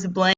blank.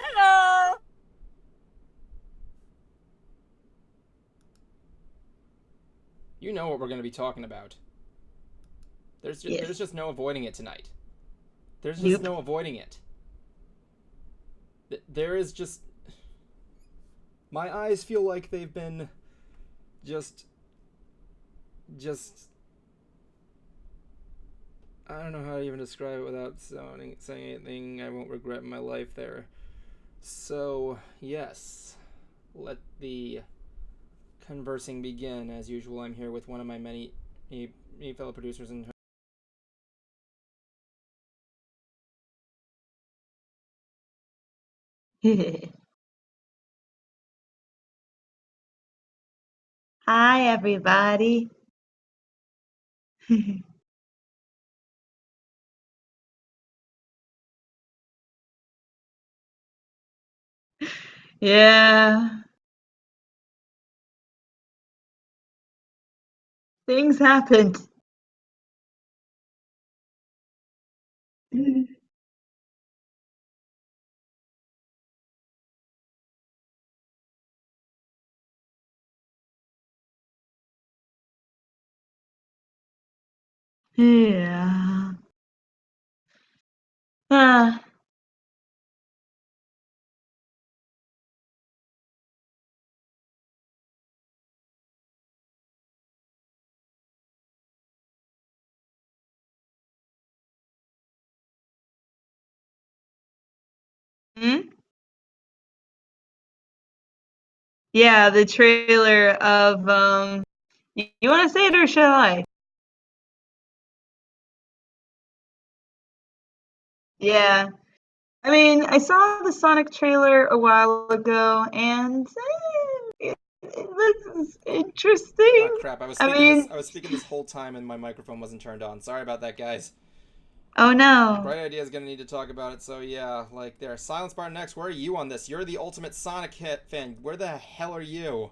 Hello! You know what we're going to be talking about. There's just no avoiding it tonight. There's just no avoiding it. There is just... My eyes feel like they've been just... I don't know how to even describe it without saying anything I won't regret in my life there. So, yes. Let the conversing begin. As usual, I'm here with one of my many fellow producers and... Hi, everybody. Yeah. Things happened. Yeah. Ah. Hmm? Yeah, the trailer of you want to say it or shall I? Yeah. I mean, I saw the Sonic trailer a while ago, and it looks interesting. Oh crap! I was speaking this whole time, and my microphone wasn't turned on. Sorry about that, guys. Oh no. Bright Idea is gonna need to talk about it. So yeah, like there. Silence Bar next. Where are you on this? You're the ultimate Sonic hit fan. Where the hell are you?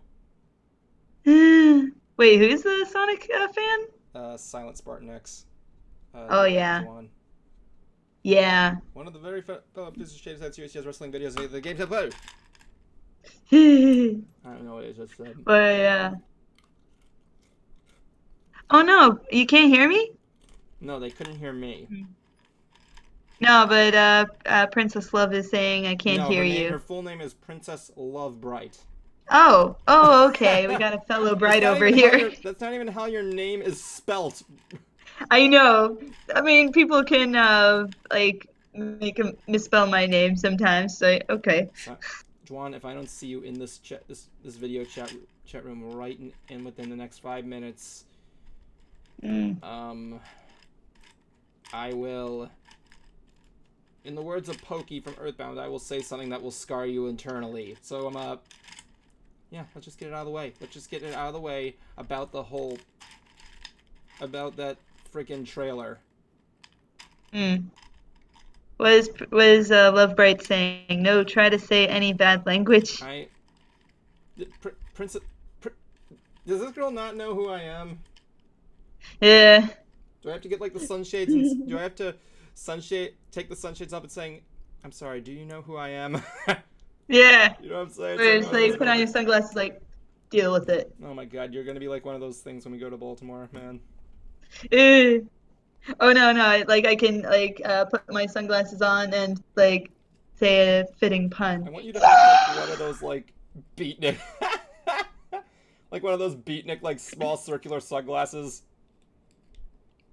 Wait, who's the Sonic fan? Silent Spartan X. Oh yeah. Juan. Yeah. One of the very fellow producers of Shades Series has wrestling videos. The games have played. I don't know what I just said. But yeah. Oh no, you can't hear me? No, they couldn't hear me. No, but Princess Love is saying I can't hear you. Her full name is Princess Love Bright. Oh, okay. We got a fellow Bright over here. That's not even how your name is spelt. I know. I mean, people can like misspell my name sometimes. So okay. Juan, if I don't see you in this video chat room right in within the next 5 minutes, I will, in the words of Pokey from Earthbound, I will say something that will scar you internally. So yeah, let's just get it out of the way. Let's just get it out of the way about that freaking trailer. What is Love Bright saying? No, try to say any bad language. Princess. Does this girl not know who I am? Yeah. Do I have to get like the sunshades? And do I have to take the sunshades up and saying, "I'm sorry, do you know who I am?" Yeah. You know what I'm saying? Where it's like, put on your sunglasses, like, deal with it. Oh my god, you're gonna be like one of those things when we go to Baltimore, man. Oh no, like I can like put my sunglasses on and like say a fitting pun. I want you to have like one of those like beatnik, like one of those beatnik like small circular sunglasses.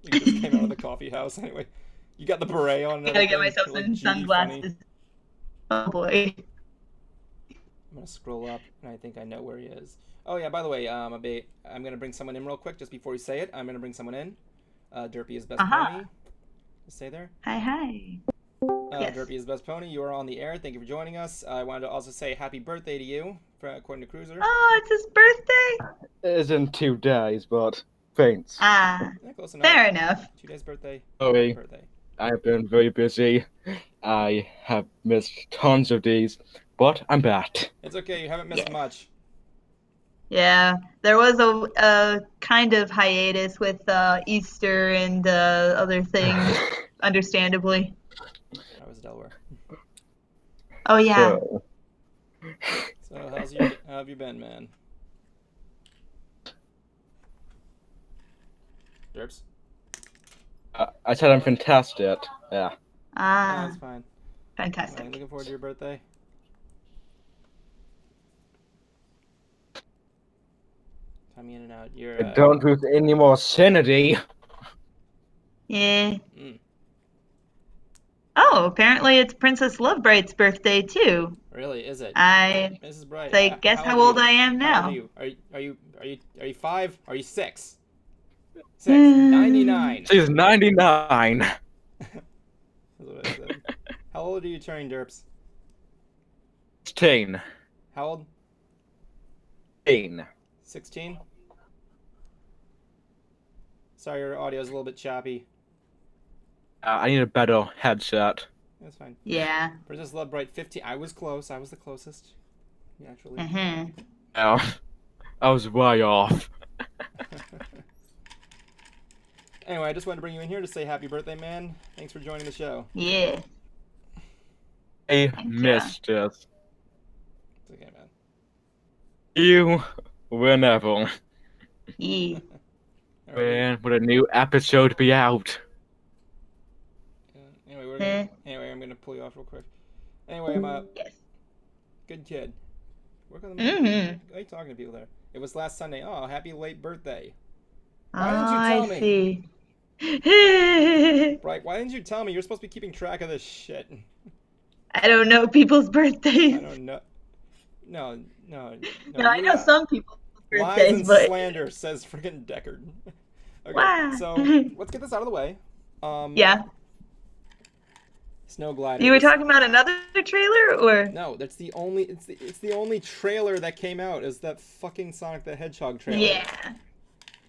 You just came out of the coffee house anyway. You got the beret on. I gotta get myself like, some sunglasses. Funny. Oh boy. I'm gonna scroll up, and I think I know where he is. Oh yeah, by the way, I'm gonna bring someone in real quick just before you say it. I'm gonna bring someone in. Derpy is best pony. Stay there. Hi. Yes. Derpy is best pony. You are on the air. Thank you for joining us. I wanted to also say happy birthday to you, according to Cruiser. Oh, it's his birthday. It is in 2 days, but thanks. Yeah, close enough. Fair enough. 2 days birthday. Sorry. Birthday. I have been very busy. I have missed tons of these, but I'm back. It's okay. You haven't missed much. Yeah, there was a kind of hiatus with Easter and other things, understandably. I was Delaware. Oh yeah. So, So how have you been, man? Derps? I said I'm fantastic. Yeah. Ah, Ah, that's fine. Am I fantastic. looking forward to your birthday? Time in and out. You're Don't lose any more sanity. Yeah. mm, Oh, apparently it's Princess Lovebright's birthday too. really, is it? I Mrs. Bright, say, guess how old how are old you? I am How old are now. you? Are you 5? Are you 6? 6. 99. She's 99. That's what I said. How old are you turning, Derps? 16. How old? 16. 16? Sorry, your audio's a little bit choppy. I need a better headset. That's fine. Yeah. Princess Lovebright, 15. I was close. I was the closest. Naturally. Uh-huh. Yeah, I was way off. Anyway, I just wanted to bring you in here to say happy birthday, man. Thanks for joining the show. Yeah. I Thank you. missed it. It's okay, man. You whenever. Yeah. All right, When would a new episode be out? anyway, Eh. anyway, I'm gonna pull you off real quick. Anyway, I'm a Yes. good kid. Work on the mic. Mm-hmm. Why are you talking to people there? It was last Sunday. Oh, happy late birthday. Oh, Why didn't you I tell me? see. Right, why didn't you tell me? You're supposed to be keeping track of this shit. I don't know people's birthdays. I don't know. No, no, no. No, I know some people's Lies birthdays, and but slander, says friggin' Deckard. Okay, wow. so let's get this out of the way. Yeah. Snow Glider. You were talking about another trailer, or? No, that's the only. It's the only trailer that came out. Is that fucking Sonic the Hedgehog trailer? Yeah.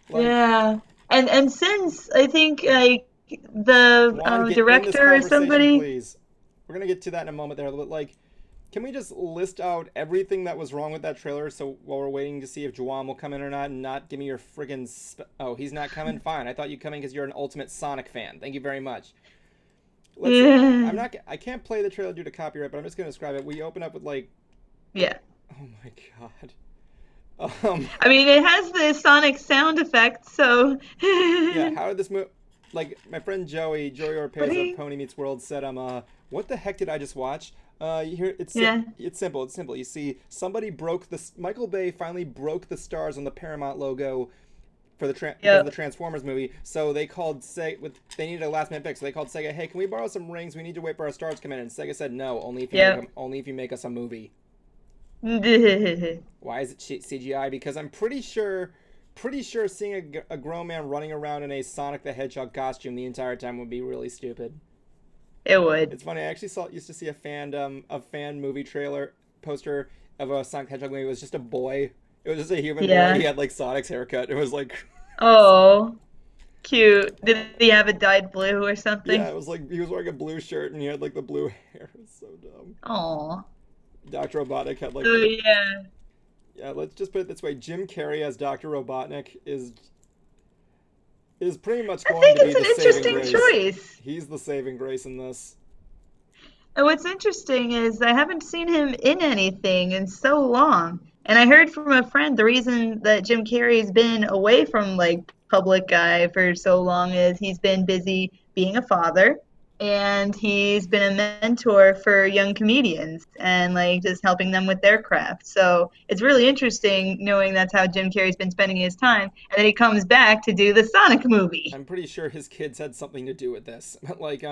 Like, Yeah. And since I think like the Juan, get in this director or conversation, somebody. please. We're gonna get to that in a moment there, but like, can we just list out everything that was wrong with that trailer? So while we're waiting to see if Juwan will come in or not, and not give me your friggin' oh, he's not coming. Fine. I thought you'd come in because you're an ultimate Sonic fan. Thank you very much. Let's. Yeah. I'm not. I can't play the trailer due to copyright, but I'm just gonna describe it. We open up with like. Yeah. Oh my god. I mean, it has the Sonic sound effect, so. Yeah. How did this move? Like my friend Joey Orpeza of Pony Meets World said, what the heck did I just watch? You hear Yeah. it's simple. It's simple. You see, somebody broke the Michael Bay finally broke the stars on the Paramount logo for the because of the Transformers movie. So they called they needed a last minute fix. So they called Sega, hey, can we borrow some rings? We need to wait for our stars to come in. And Sega said, no, only if you only if you make us a movie. Why is it CGI? Because I'm pretty sure seeing a grown man running around in a Sonic the Hedgehog costume the entire time would be really stupid. It would. It's funny. I actually used to see a fan movie trailer poster of a Sonic the Hedgehog movie. It was just a boy. It was just a human boy. He had like Sonic's haircut. It was like. Oh, cute. Did he have it dyed blue or something? Yeah, it was like he was wearing a blue shirt and he had like the blue hair. It was so dumb. Oh. Dr. Robotnik had like. Oh yeah. Yeah, let's just put it this way: Jim Carrey as Dr. Robotnik is pretty much going to be the saving grace. Choice. He's the saving grace in this. And what's interesting is I haven't seen him in anything in so long. And I heard from a friend the reason that Jim Carrey's been away from like public eye for so long is he's been busy being a father and he's been a mentor for young comedians and like just helping them with their craft. So it's really interesting knowing that's how Jim Carrey's been spending his time and then he comes back to do the Sonic movie. I'm pretty sure his kids had something to do with this. But like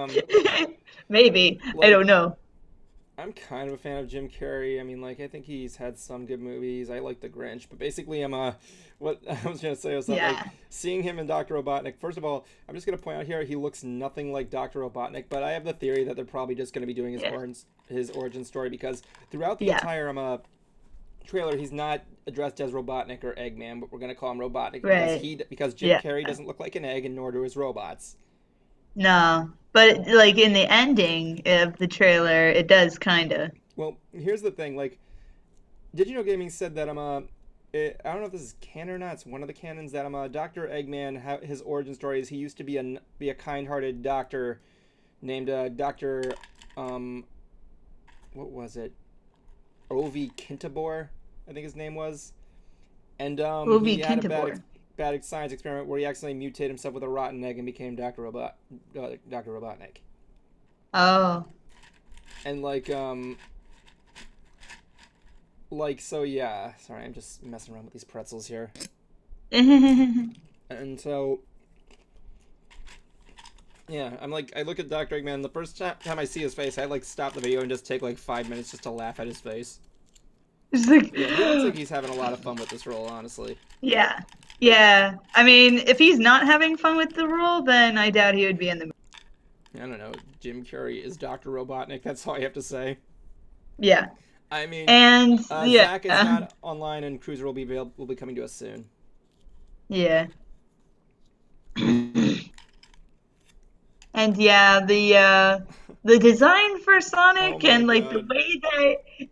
Maybe. I don't know. I'm kind of a fan of Jim Carrey. I mean, like, I think he's had some good movies. I like The Grinch, but basically, what I was gonna say was that, like, seeing him in Dr. Robotnik. First of all, I'm just gonna point out here, he looks nothing like Dr. Robotnik, but I have the theory that they're probably just gonna be doing his origin story because throughout the entire trailer, he's not addressed as Robotnik or Eggman, but we're gonna call him Robotnik because Jim Carrey doesn't look like an egg, and nor do his robots. No, but like in the ending of the trailer, it does kind of. Well, here's the thing. Like, Did You Know Gaming said that I don't know if this is canon or not. It's one of the canons that Dr. Eggman. His origin story is he used to be a kind-hearted doctor named Dr. What was it? Ovi Kintabor, I think his name was. And he had a bad science experiment where he accidentally mutated himself with a rotten egg and became Dr. Robotnik. Oh. And so yeah. Sorry, I'm just messing around with these pretzels here. And so yeah, I look at Dr. Eggman. The first time I see his face, I stop the video and just take 5 minutes just to laugh at his face. It's like, yeah, he looks like he's having a lot of fun with this role, honestly. Yeah. I mean, if he's not having fun with the role, then I doubt he would be in the movie. I don't know. Jim Carrey is Dr. Robotnik. That's all I have to say. Yeah. I mean, and Zach is not online, and Cruiser will be coming to us soon. Yeah. And yeah, the design for Sonic and the way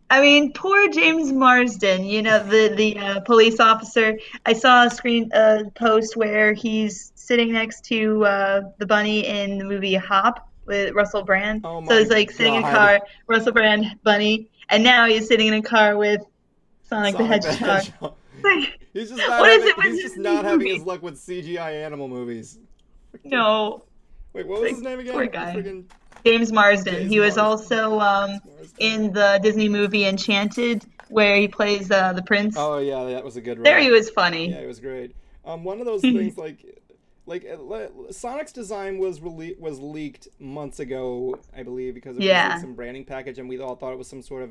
that poor James Marsden, the police officer. I saw a post where he's sitting next to the bunny in the movie Hop with Russell Brand. Oh my so he's sitting in a car, Russell Brand, bunny, and now he's sitting in a car with Sonic the Hedgehog. He's just not having his luck with CGI animal movies. No. Wait, what was his name again? Poor guy. James Marsden. He was also in the Disney movie Enchanted, where he plays the prince. Oh yeah, that was a good role. There he was funny. Yeah, it was great. One of those things Sonic's design was leaked months ago, I believe, because it was some branding package, and we all thought it was some sort of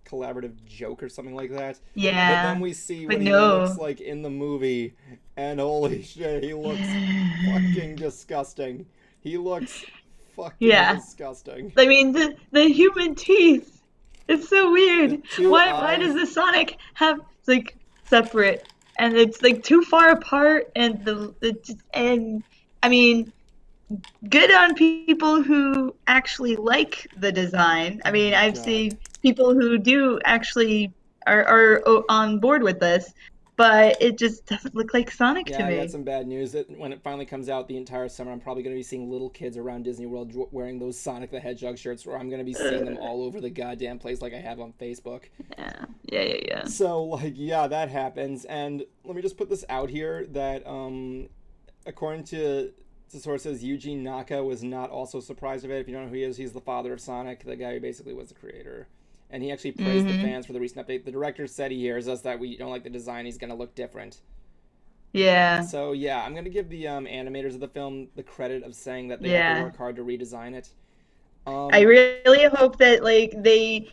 collaborative joke or something like that. Yeah. But then we see what he looks like in the movie, and holy shit, he looks fucking disgusting. He looks fucking disgusting. I mean, the human teeth. It's so weird. Why does the Sonic have separate, and it's too far apart, and I mean, good on people who actually like the design. I mean, I've seen people who do actually are on board with this, but it just doesn't look like Sonic to me. Yeah, I got some bad news that when it finally comes out the entire summer, I'm probably going to be seeing little kids around Disney World wearing those Sonic the Hedgehog shirts, or I'm going to be seeing them all over the goddamn place like I have on Facebook. Yeah. So, that happens, and let me just put this out here that, according to sources, Yuji Naka was not also surprised of it. If you don't know who he is, he's the father of Sonic, the guy who basically was the creator. And he actually praised the fans for the recent update. The director said he hears us that we don't like the design. He's going to look different. Yeah. So, I'm going to give the animators of the film the credit of saying that they have to work hard to redesign it. I really hope that they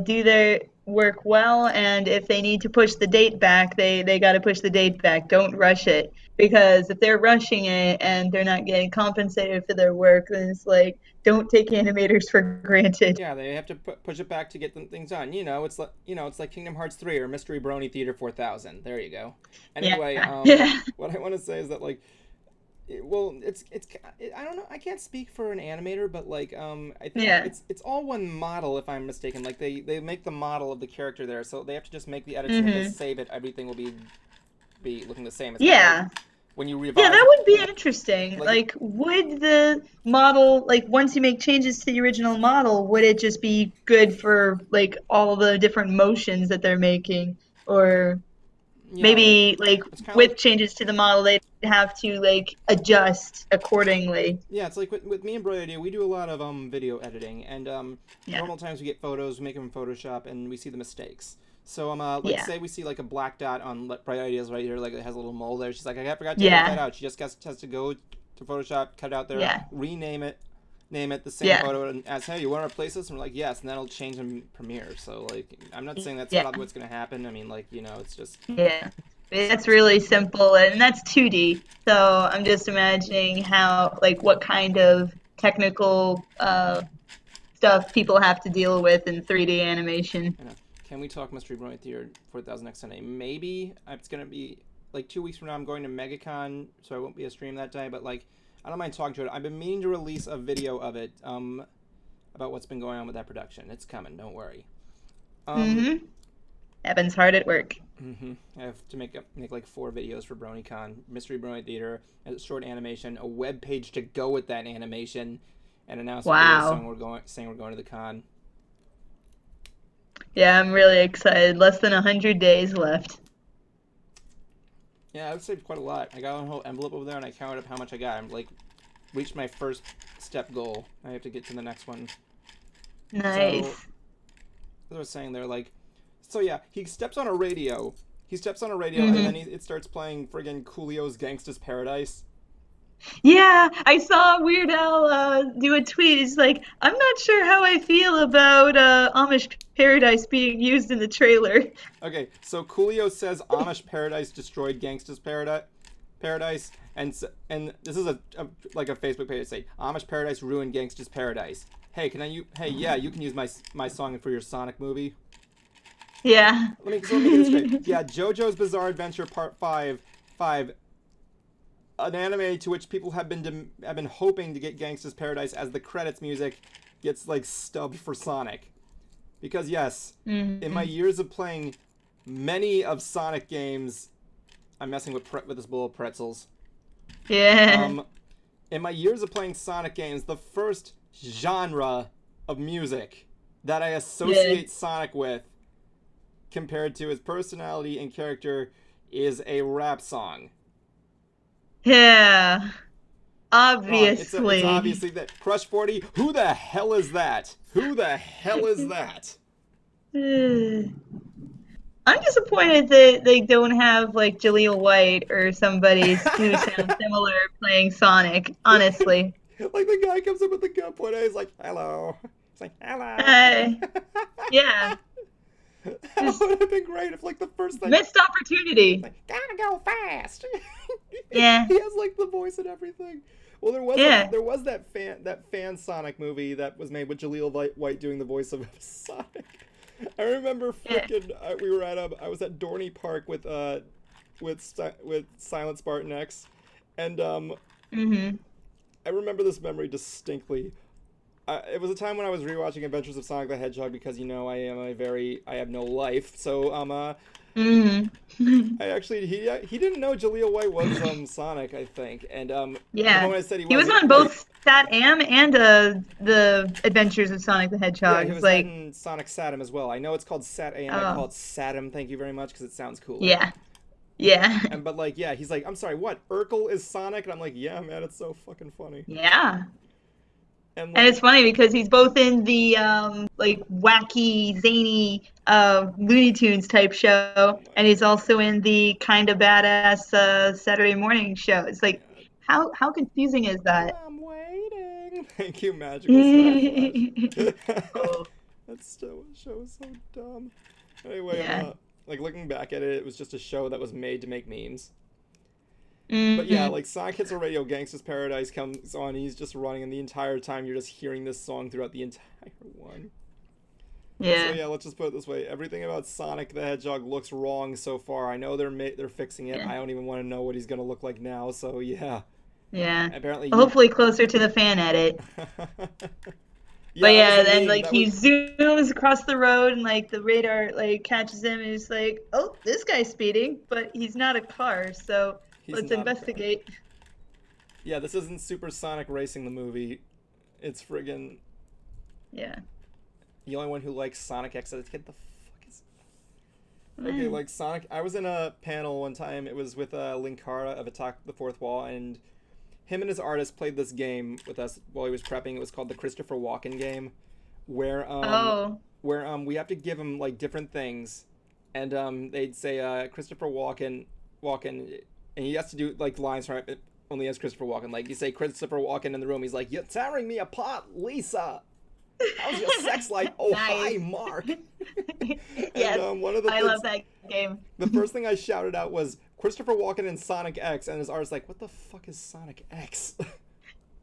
do their work well, and if they need to push the date back, they got to push the date back. Don't rush it, because if they're rushing it and they're not getting compensated for their work, then it's don't take animators for granted. Yeah, they have to push it back to get things on. It's like Kingdom Hearts 3 or Mystery Brony Theater 4000. There you go. Anyway, what I want to say is that I don't know. I can't speak for an animator, but I think it's all one model, if I'm mistaken. They make the model of the character there, so they have to just make the edits. And if they save it, everything will be looking the same. It's when you revise. Yeah, that would be interesting. Would the model, once you make changes to the original model, would it just be good for all the different motions that they're making, or maybe with changes to the model they'd have to adjust accordingly? Yeah, it's with me and Bright Idea, we do a lot of video editing, and normal times we get photos, we make them in Photoshop, and we see the mistakes. So say we see a black dot on Bright Ideas right here, it has a little mole there. She's like, I forgot to edit that out. She just has to go to Photoshop, cut it out there, rename it, name it the same photo, and ask, hey, you want to replace this? And we're like, yes, and then it'll change in Premiere. So I'm not saying that's probably what's going to happen. I mean, it's just it's really simple, and that's 2D. So I'm just imagining how what kind of technical stuff people have to deal with in 3D animation. Can we talk Mystery Brony Theater 4000 next Sunday? Maybe. It's going to be 2 weeks from now. I'm going to MegaCon, so I won't be a stream that day, but I don't mind talking to it. I've been meaning to release a video of it about what's been going on with that production. It's coming, don't worry. Evan's hard at work. I have to make like 4 videos for BronyCon, Mystery Brony Theater, a short animation, a web page to go with that animation, an announcement video Wow. saying we're going to the con. Yeah, I'm really excited. Less than 100 days left. Yeah, I would say quite a lot. I got a whole envelope over there, and I counted up how much I got. I'm like reached my first step goal. I have to get to the next one. So, Nice. as I was saying, they're like, so yeah, he steps on a radio. He steps on a radio, and then Hmm. it starts playing friggin' Coolio's "Gangsta's Paradise." Yeah, I saw Weird Al do a tweet. He's like, I'm not sure how I feel about Amish Paradise being used in the trailer. Okay, so Coolio says Amish Paradise destroyed Gangsta's Paradise, and this is like a Facebook page that say Amish Paradise ruined Gangsta's Paradise. Hey, Hey, yeah, you can use my song for your Sonic movie. Yeah. Let me get this straight. Yeah, JoJo's Bizarre Adventure Part 5, an anime to which people have been hoping to get Gangsta's Paradise as the credits music gets like stubbed for Sonic. Because yes, in my Hmm. years of playing many of Sonic games, I'm messing with this bowl of pretzels. Yeah. Um, in my years of playing Sonic games, the first genre of music that I Yeah. associate Sonic with, compared to his personality and character, is a rap song. Yeah. It's Obviously. obviously that Crush 40. Who the hell is that? Who the hell is that? I'm disappointed that they don't have like Jaleel White or somebody who sounds similar playing Sonic, honestly. Like the guy comes up with the gun pointer, he's like, "Hello." He's like, "Hello." Uh, yeah, That just would have been great if like the first thing, missed opportunity. like, gotta go fast. Yeah, He has like the voice and everything. Well, yeah, there was that fan Sonic movie that was made with White doing the voice of Sonic. I remember yeah. freaking we were at I was at Dorney Park with Silent Spartan X, and Mhm. I remember this memory distinctly. It was a time when I was rewatching Adventures of Sonic the Hedgehog because I have no life. So Mhm. I actually he didn't know Jaleel White was Sonic, I think, and the Yeah, moment I said he he was, was on both Sat Am and the Adventures of Sonic the yeah, Hedgehog. he It's was that like, in Sonic Saturn as well. I know it's called Sat AM. I oh, call it Saturn. Thank you very much because it sounds cooler. yeah, yeah, And but like yeah, he's like, I'm sorry, what? Urkel is Sonic, and I'm like, yeah, man, it's so fucking funny. yeah. And And it's like funny because he's both in the like wacky, zany Looney Tunes type oh show, my and he's god, also in the kind of badass Saturday morning show. It's like, yeah. how confusing is that? I'm waiting. Thank you, Magical Sky Flash. Oh, That show was so dumb. Anyway, yeah. like looking back at it, it was just a show that was made to make memes. But yeah, Hmm. like Sonic hits a radio, Gangsta's Paradise comes on, and he's just running, and the entire time you're just hearing this song throughout the entire one. So Yeah, yeah, let's just put it this way: everything about Sonic the Hedgehog looks wrong so far. I know they're fixing it. yeah, I don't even want to know what he's gonna look like now. So yeah, yeah. apparently you. Hopefully closer to the fan edit. But Yeah, that was yeah, a then meme. like That he was zooms across the road and like the radar like catches him and he's like, "Oh, this guy's speeding, but he's not a car, so he's let's not a car. investigate." Yeah, this isn't Super Sonic Racing the movie. It's friggin' Yeah. the only one who likes Sonic X. Get the fuck is okay? Mm. Like Sonic. I was in a panel one time. It was with Linkara of Attack the Fourth Wall, and him and his artist played this game with us while he was prepping. It was called the Christopher Walken game, where Oh. we have to give him like different things, and they'd say Christopher Walken, and he has to do like lines from it only as Christopher Walken. Like you say Christopher Walken in the room, he's like, "You're tearing me apart, Lisa. How's your sex life? Oh Nice. hi, Mark." And Yes. one of the I love things, that game. the first thing I shouted out was Christopher Walken in Sonic X, and his artist like, "What the fuck is Sonic X?"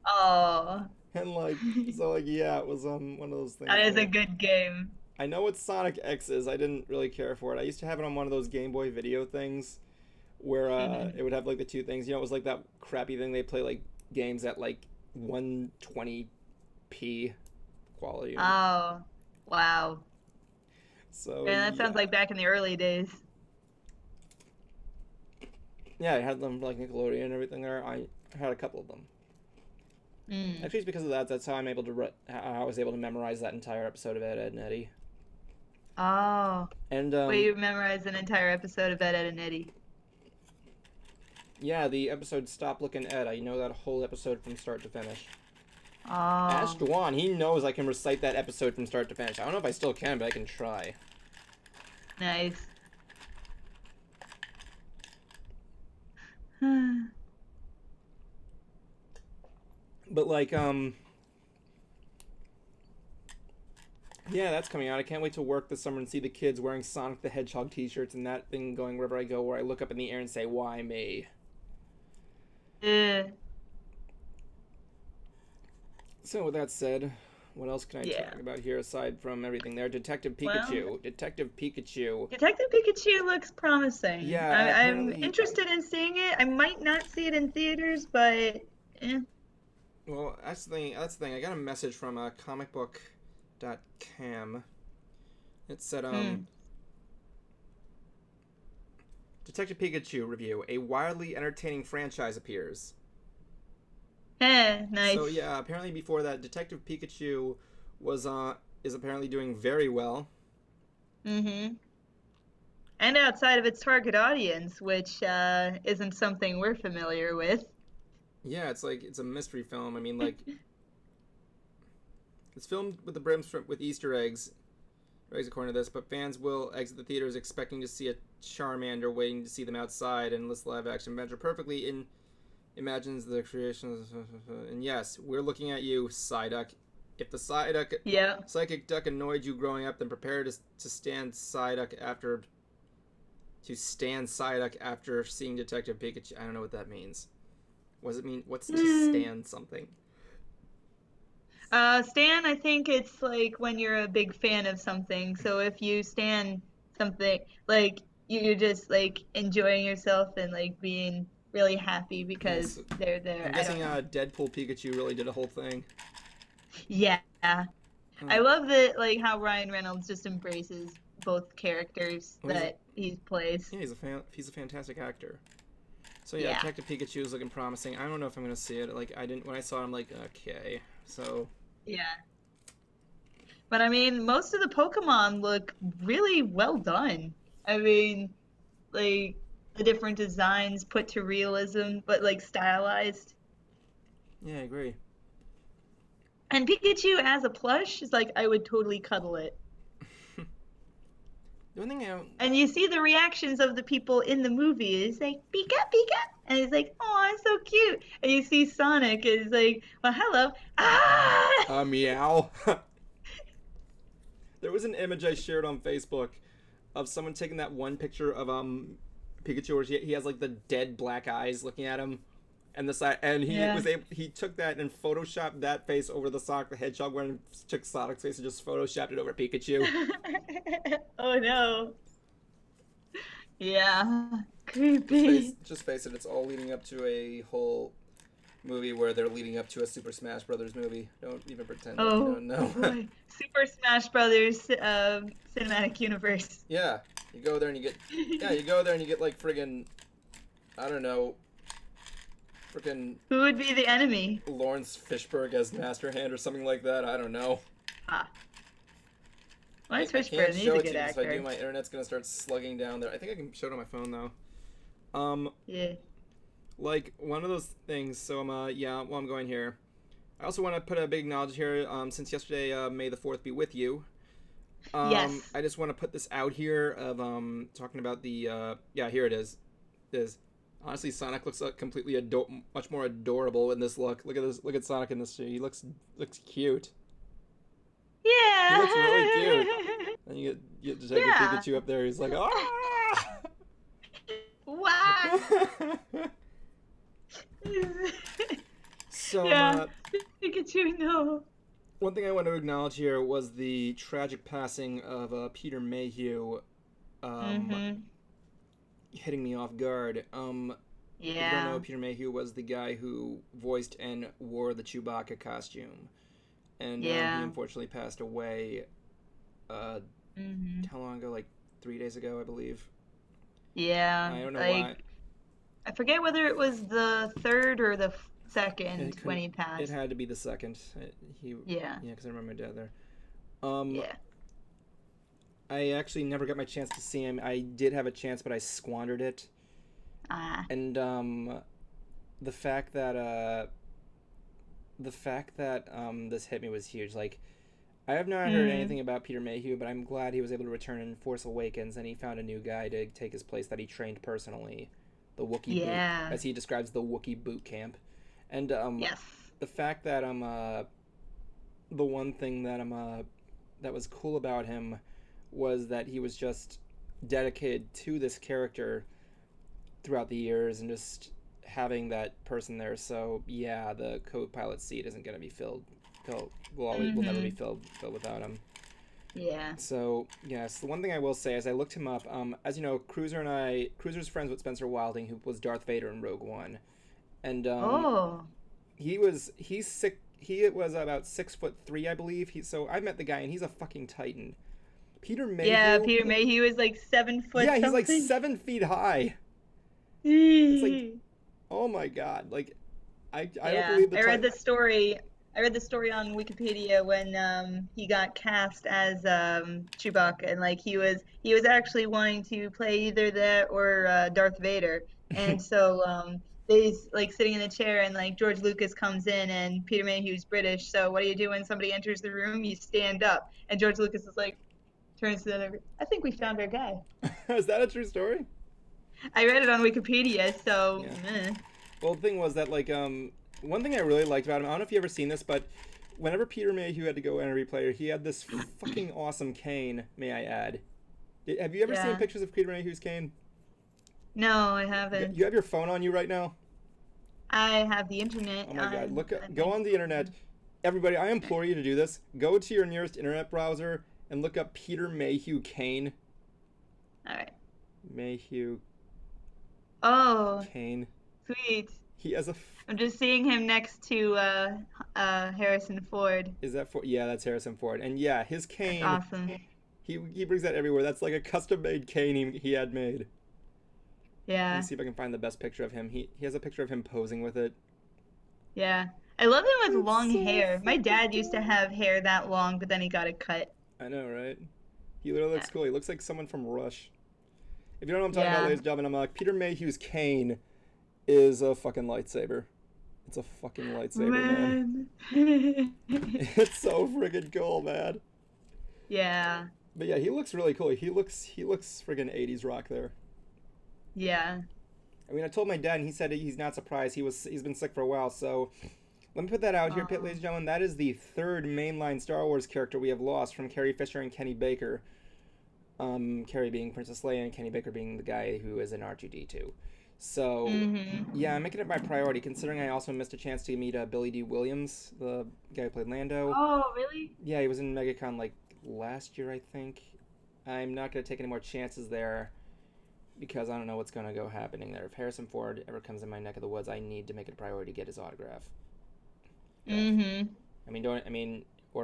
Oh. And like, so like, yeah, it was one of those things That is a where good game. I know what Sonic X is. I didn't really care for it. I used to have it on one of those Game Boy Video things where Hmm. it would have like the two things. You know, it was like that crappy thing they play like games at like 120p quality. Oh. Wow. So And that sounds like back in the early days. yeah, I had them like Nickelodeon and everything there. I had a couple of them. Mm. Actually, it's because of that. That's how I was able to memorize that entire episode of Ed, Ed and Eddie. Oh. And Wait, you memorized an entire episode of Ed, Ed, and Eddie. yeah, the episode Stop Looking Ed. I know that whole episode from start to finish. Oh. Ask Dwan. He knows I can recite that episode from start to finish. I don't know if I still can, but I can try. Nice. But like, yeah, that's coming out. I can't wait to work this summer and see the kids wearing Sonic the Hedgehog t-shirts and that thing going wherever I go, where I look up in the air and say, "Why me?" So with that said, what else can I talk about here aside from everything there? Detective Pikachu. Well, Detective Pikachu. Detective Pikachu looks promising. Yeah, I'm interested in seeing it. I might not see it in theaters, but Well, that's the thing. That's the thing. I got a message from comicbook.cam. It said, Detective Pikachu review. A wildly entertaining franchise appears. nice. So yeah, apparently before that, Detective Pikachu is apparently doing very well. Mm-hmm. And outside of its target audience, which isn't something we're familiar with. Yeah, it's like it's a mystery film. I mean, like it's filmed with the brims with Easter eggs according to this, but fans will exit the theaters expecting to see a Charmander, waiting to see them outside, and this live-action adventure perfectly imagines the creation. And yes, we're looking at you, Psyduck. If the psychic duck annoyed you growing up, then prepare to stand Psyduck after seeing Detective Pikachu. I don't know what that means. What does it mean? What's to stand something? Stan, I think it's like when you're a big fan of something. So if you stan something, like you're just like enjoying yourself and like being really happy because they're there. I'm guessing Deadpool Pikachu really did a whole thing. Yeah. I love that, like how Ryan Reynolds just embraces both characters that he plays. Yeah, he's a fantastic actor. So yeah, Detective Pikachu is looking promising. I don't know if I'm gonna see it. Like when I saw it, I'm like, okay. So yeah. But I mean, most of the Pokemon look really well done. I mean, like the different designs put to realism, but like stylized. Yeah, I agree. And Pikachu as a plush is like I would totally cuddle it. The one thing And you see the reactions of the people in the movie. It's like Pika Pika, and it's like, oh, it's so cute. And you see Sonic is like, well, hello, meow. There was an image I shared on Facebook of someone taking that one picture of Pikachu where he has like the dead black eyes looking at him, and the side, and he took that and photoshopped that face over the Sonic the Hedgehog when he took Sonic's face and just photoshopped it over Pikachu. Oh no. Yeah. Creepy. Just face it, it's all leading up to a whole movie where they're leading up to a Super Smash Brothers movie. Don't even pretend like you don't know. Boy. Super Smash Brothers cinematic universe. Yeah. You go there and you get like friggin', I don't know, friggin'... Who would be the enemy? Lawrence Fishburne as Master Hand or something like that. I don't know. Lawrence Fishburne, he's a good actor. If I do, my internet's gonna start slugging down there. I think I can show it on my phone though. Yeah. Like one of those things. So while I'm going here, I also want to put a big acknowledge here. Since yesterday, May the 4th be with you. Yes. I just want to put this out here of talking about the here it is. Honestly, Sonic looks completely much more adorable in this look. Look at this. Look at Sonic in this. He looks cute. Yeah. He looks really cute. And you get Detective Pikachu up there. He's like, ah. Wow. So Pikachu, no. One thing I want to acknowledge here was the tragic passing of Peter Mayhew. Hitting me off guard. If you don't know, Peter Mayhew was the guy who voiced and wore the Chewbacca costume. And he unfortunately passed away how long ago? Like 3 days ago, I believe. Yeah, I don't know why. like I forget whether it was the third or the It second when couldn't. he It passed. had to be the second. Yeah, Yeah, because I remember my dad there. Um, yeah. I actually never got my chance to see him. I did have a chance, but I squandered it. Ah. And the fact that this hit me was huge. Like, I have not heard Mm. anything about Peter Mayhew, but I'm glad he was able to return in Force Awakens, and he found a new guy to take his place that he trained personally, the Wookiee boot, Yeah. as he describes the Wookiee boot camp. And Yes. the fact that the one thing that that was cool about him was that he was just dedicated to this character throughout the years and just having that person there. So yeah, the co-pilot seat isn't going to be filled. Will never be filled without him. Yeah. So yes, the one thing I will say is I looked him up. As you know, Cruiser's friends with Spencer Wilding, who was Darth Vader in Rogue One, and Oh. he's sick. He was about 6'3", I believe. So I met the guy, and he's a fucking titan. Peter Mayhew. Yeah, Peter Mayhew is like 7 foot Yeah, he's like something. 7 feet high. It's like, oh my god! Like, I don't believe the. I read the story. I read the story on Wikipedia when he got cast as Chewbacca, and like he was actually wanting to play either that or Darth Vader, and so he's like sitting in the chair, and like George Lucas comes in, and Peter Mayhew's British, so what do you do when somebody enters the room? You stand up, and George Lucas is like turns to the other. I think we found our guy. Is that a true story? I read it on Wikipedia, so. Yeah. Well, the thing was that like one thing I really liked about him. I don't know if you ever seen this, but whenever Peter Mayhew had to go enter replayer, he had this fucking awesome cane. May I add? Have you ever seen pictures of Peter Mayhew's cane? No, I haven't. You have your phone on you right now? I have the internet. Oh my god! Go on the internet. Everybody, I implore you to do this. Go to your nearest internet browser and look up Peter Mayhew cane. All right. Mayhew. Oh. Cane. Sweet. He has a. I'm just seeing him next to Harrison Ford. Is that for? Yeah, that's Harrison Ford. And yeah, his cane. That's awesome. He brings that everywhere. That's like a custom-made cane he had made. Yeah. Let me see if I can find the best picture of him. He has a picture of him posing with it. Yeah. I love him with long hair. My dad used to have hair that long, but then he got it cut. I know, right? He literally looks cool. He looks like someone from Rush. If you don't know what I'm talking about, ladies and gentlemen, I'm like, Peter Mayhew's cane is a fucking lightsaber. It's a fucking lightsaber, man. It's so friggin' cool, man. Yeah. But yeah, he looks really cool. He looks friggin' 80s rock there. Yeah. I mean, I told my dad, and he said he's not surprised. He's been sick for a while, so let me put that out here, ladies and gentlemen. That is the third mainline Star Wars character we have lost from Carrie Fisher and Kenny Baker. Carrie being Princess Leia and Kenny Baker being the guy who is in R2-D2. So, yeah, I'm making it my priority, considering I also missed a chance to meet Billy D. Williams, the guy who played Lando. Oh, really? Yeah, he was in MegaCon, like, last year, I think. I'm not going to take any more chances there, because I don't know what's going to go happening there. If Harrison Ford ever comes in my neck of the woods, I need to make it a priority to get his autograph. Or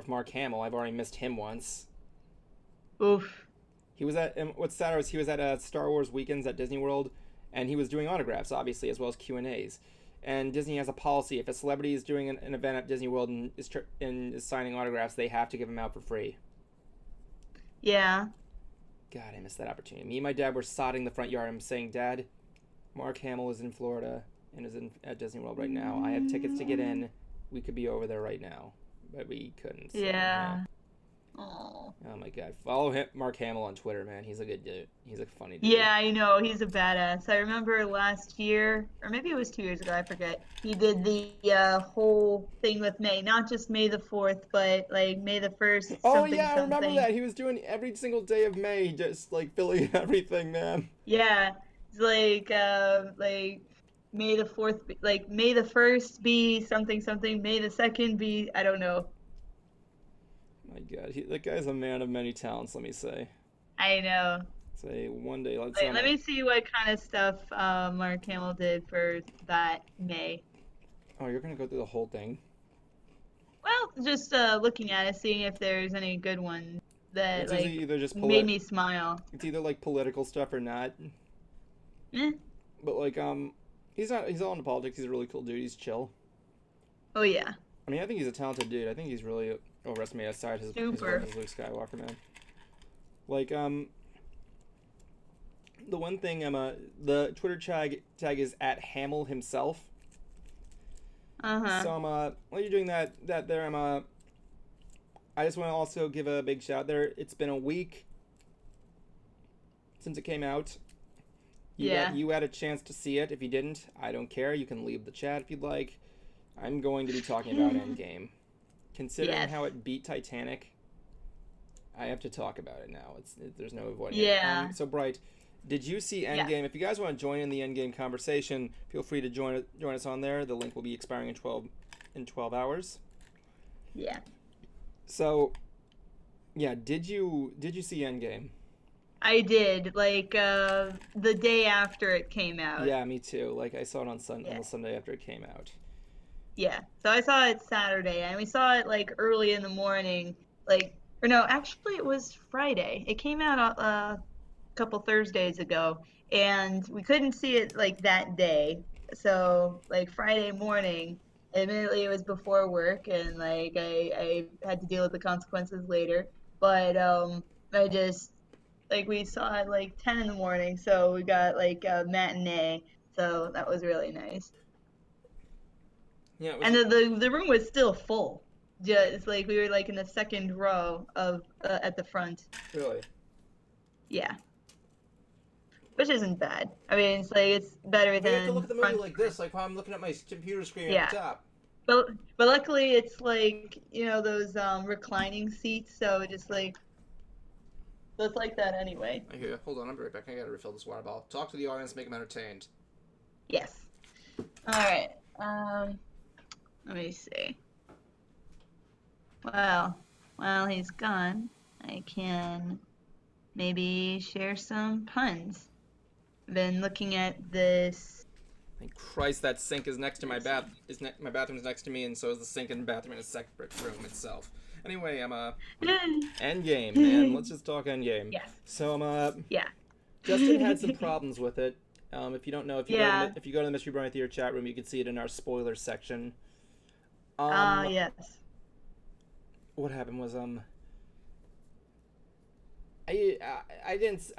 if Mark Hamill, I've already missed him once. Oof. He was at, what's sad is he was at Star Wars Weekends at Disney World, and he was doing autographs, obviously, as well as Q&As. And Disney has a policy: if a celebrity is doing an event at Disney World and is signing autographs, they have to give them out for free. Yeah. God, I missed that opportunity. Me and my dad were sodding the front yard. I'm saying, Dad, Mark Hamill is in Florida and is at Disney World right now. I have tickets to get in. We could be over there right now, but we couldn't. So, yeah. Oh my god. Follow Mark Hamill on Twitter, man. He's a good dude. He's a funny dude. Yeah, I know. He's a badass. I remember last year, or maybe it was 2 years ago, I forget. He did the whole thing with May. Not just May the 4th, but like May the 1st. Oh, yeah, I remember that. He was doing every single day of May, just like filling everything, man. Yeah. It's like May the 4th, like May the 1st be something something, May the 2nd be, I don't know. My god, that guy's a man of many talents, let me say. I know. Say one day, let me see what kind of stuff Mark Hamill did for that May. Oh, you're gonna go through the whole thing? Well, just looking at it, seeing if there's any good ones that It's like either just made me smile. It's either like political stuff or not. Eh. But like he's all into politics. He's a really cool dude. He's chill. Oh yeah. I mean, I think he's a talented dude. I think he's really overestimated aside his work as Luke Skywalker, man. Like the one thing the Twitter tag is at Hamill himself. So while you're doing that there, I just want to also give a big shout there. It's been a week since it came out. You had a chance to see it. If you didn't, I don't care. You can leave the chat if you'd like. I'm going to be talking about Endgame. Considering how it beat Titanic, I have to talk about it now. There's no avoiding it. So Bright, did you see Endgame? Yeah. If you guys want to join in the Endgame conversation, feel free to join us on there. The link will be expiring in 12 hours. Yeah. So, yeah, did you see Endgame? I did, like the day after it came out. Yeah, me too. Like I saw it on the Sunday after it came out. Yeah, so I saw it Saturday, and we saw it like early in the morning. Or no, actually it was Friday. It came out a couple Thursdays ago, and we couldn't see it like that day. So like Friday morning, admittedly it was before work, and like I had to deal with the consequences later. But I just we saw it like 10 in the morning, so we got like a matinee. So that was really nice. Yeah, and the room was still full. Just like we were like in the second row of at the front. Really? Yeah. Which isn't bad. I mean, it's better than. You have to look at the movie like this, like while I'm looking at my computer screen at the top. But luckily it's like those reclining seats, so it just like. So it's like that anyway. I hear you. Hold on, I'll be right back. I gotta refill this water bottle. Talk to the audience, make them entertained. Yes. All right. Let me see. Well, while he's gone, I can maybe share some puns. I've been looking at this. Thank Christ, that sink is next to my bath. My bathroom's next to me, and so is the sink and bathroom in a separate room itself. Anyway, Endgame, man. Let's just talk Endgame. Yes. So Justin had some problems with it. If you don't know, if you go to the Mystery Brownie Theater chat room, you can see it in our spoilers section. Yes. What happened was I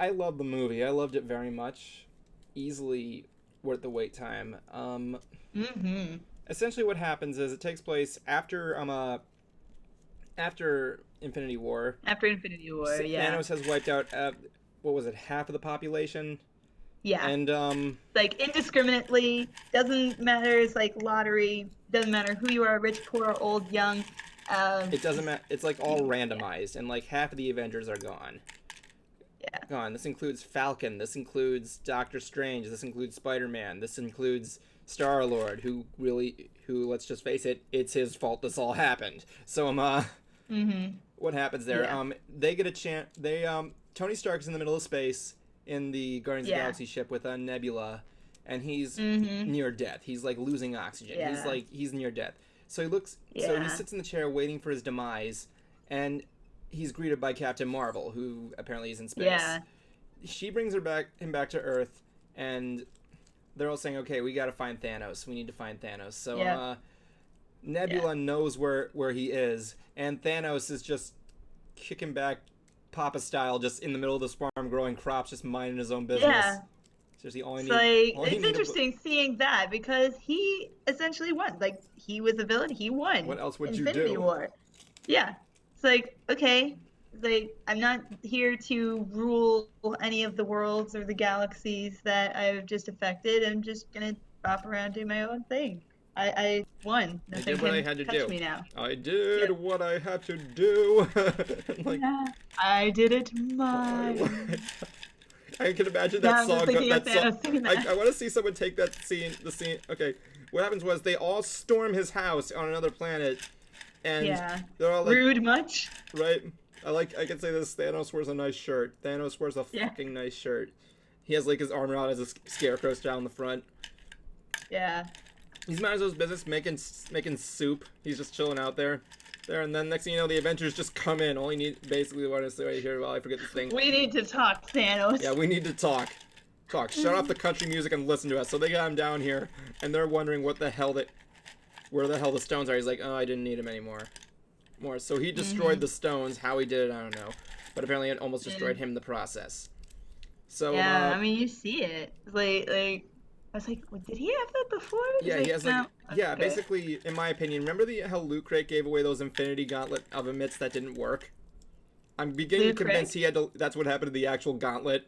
loved the movie. I loved it very much. Easily worth the wait time. Essentially what happens is it takes place after Infinity War. After Infinity War, yeah. Thanos has wiped out half of the population. Yeah. And like indiscriminately, doesn't matter. It's like lottery. Doesn't matter who you are, rich, poor, old, young. It doesn't matter. It's like all randomized, and like half of the Avengers are gone. Yeah. Gone. This includes Falcon. This includes Doctor Strange. This includes Spider-Man. This includes Star-Lord, who let's just face it, it's his fault this all happened. So what happens there? Yeah. They get a chance. Tony Stark's in the middle of space in the Guardians of the Galaxy ship with a Nebula, and he's near death. He's like losing oxygen. Yeah. He's near death. So he looks. Yeah. So he sits in the chair waiting for his demise, and he's greeted by Captain Marvel, who apparently is in space. Yeah. She brings him back to Earth, and they're all saying, "Okay, we got to find Thanos. We need to find Thanos." So Nebula knows where he is, and Thanos is just kicking back, Papa style, just in the middle of this farm, growing crops, just minding his own business. Yeah. Seriously, all I need. It's interesting seeing that because he essentially won. Like he was a villain, he won. What else would Infinity you do? War. Yeah. It's like, okay, like I'm not here to rule any of the worlds or the galaxies that I've just affected. I'm just gonna bop around, do my own thing. I won. Nothing I did what I had to touch do. me now. I did what I had to do. Like, I did it my way. I can imagine that song. I want to see someone take the scene. Okay, what happens was they all storm his house on another planet, and they're all like, rude much, right? I can say this: Thanos wears a nice shirt. Thanos wears a fucking nice shirt. He has like his armor out as a scarecrow style in the front. Yeah. He's minding his business, making soup. He's just chilling out there. there, and then next thing you know, the Avengers just come in. All you need, basically, what I say right here, well, I forget this thing. We need to talk, Thanos. Yeah, we need to talk. Shut off the country music and listen to us. So they got him down here, and they're wondering where the hell the stones are. He's like, oh, I didn't need them anymore. So he destroyed the stones. How he did it, I don't know. But apparently it almost destroyed him in the process. So yeah, I mean, you see it. Like I was like, well, did he have that before? Yeah, he has no. yeah, Okay. basically, in my opinion, remember how Loot Crate gave away those Infinity Gauntlet of emits that didn't work? I'm beginning to convince he had to. That's what happened to the actual gauntlet.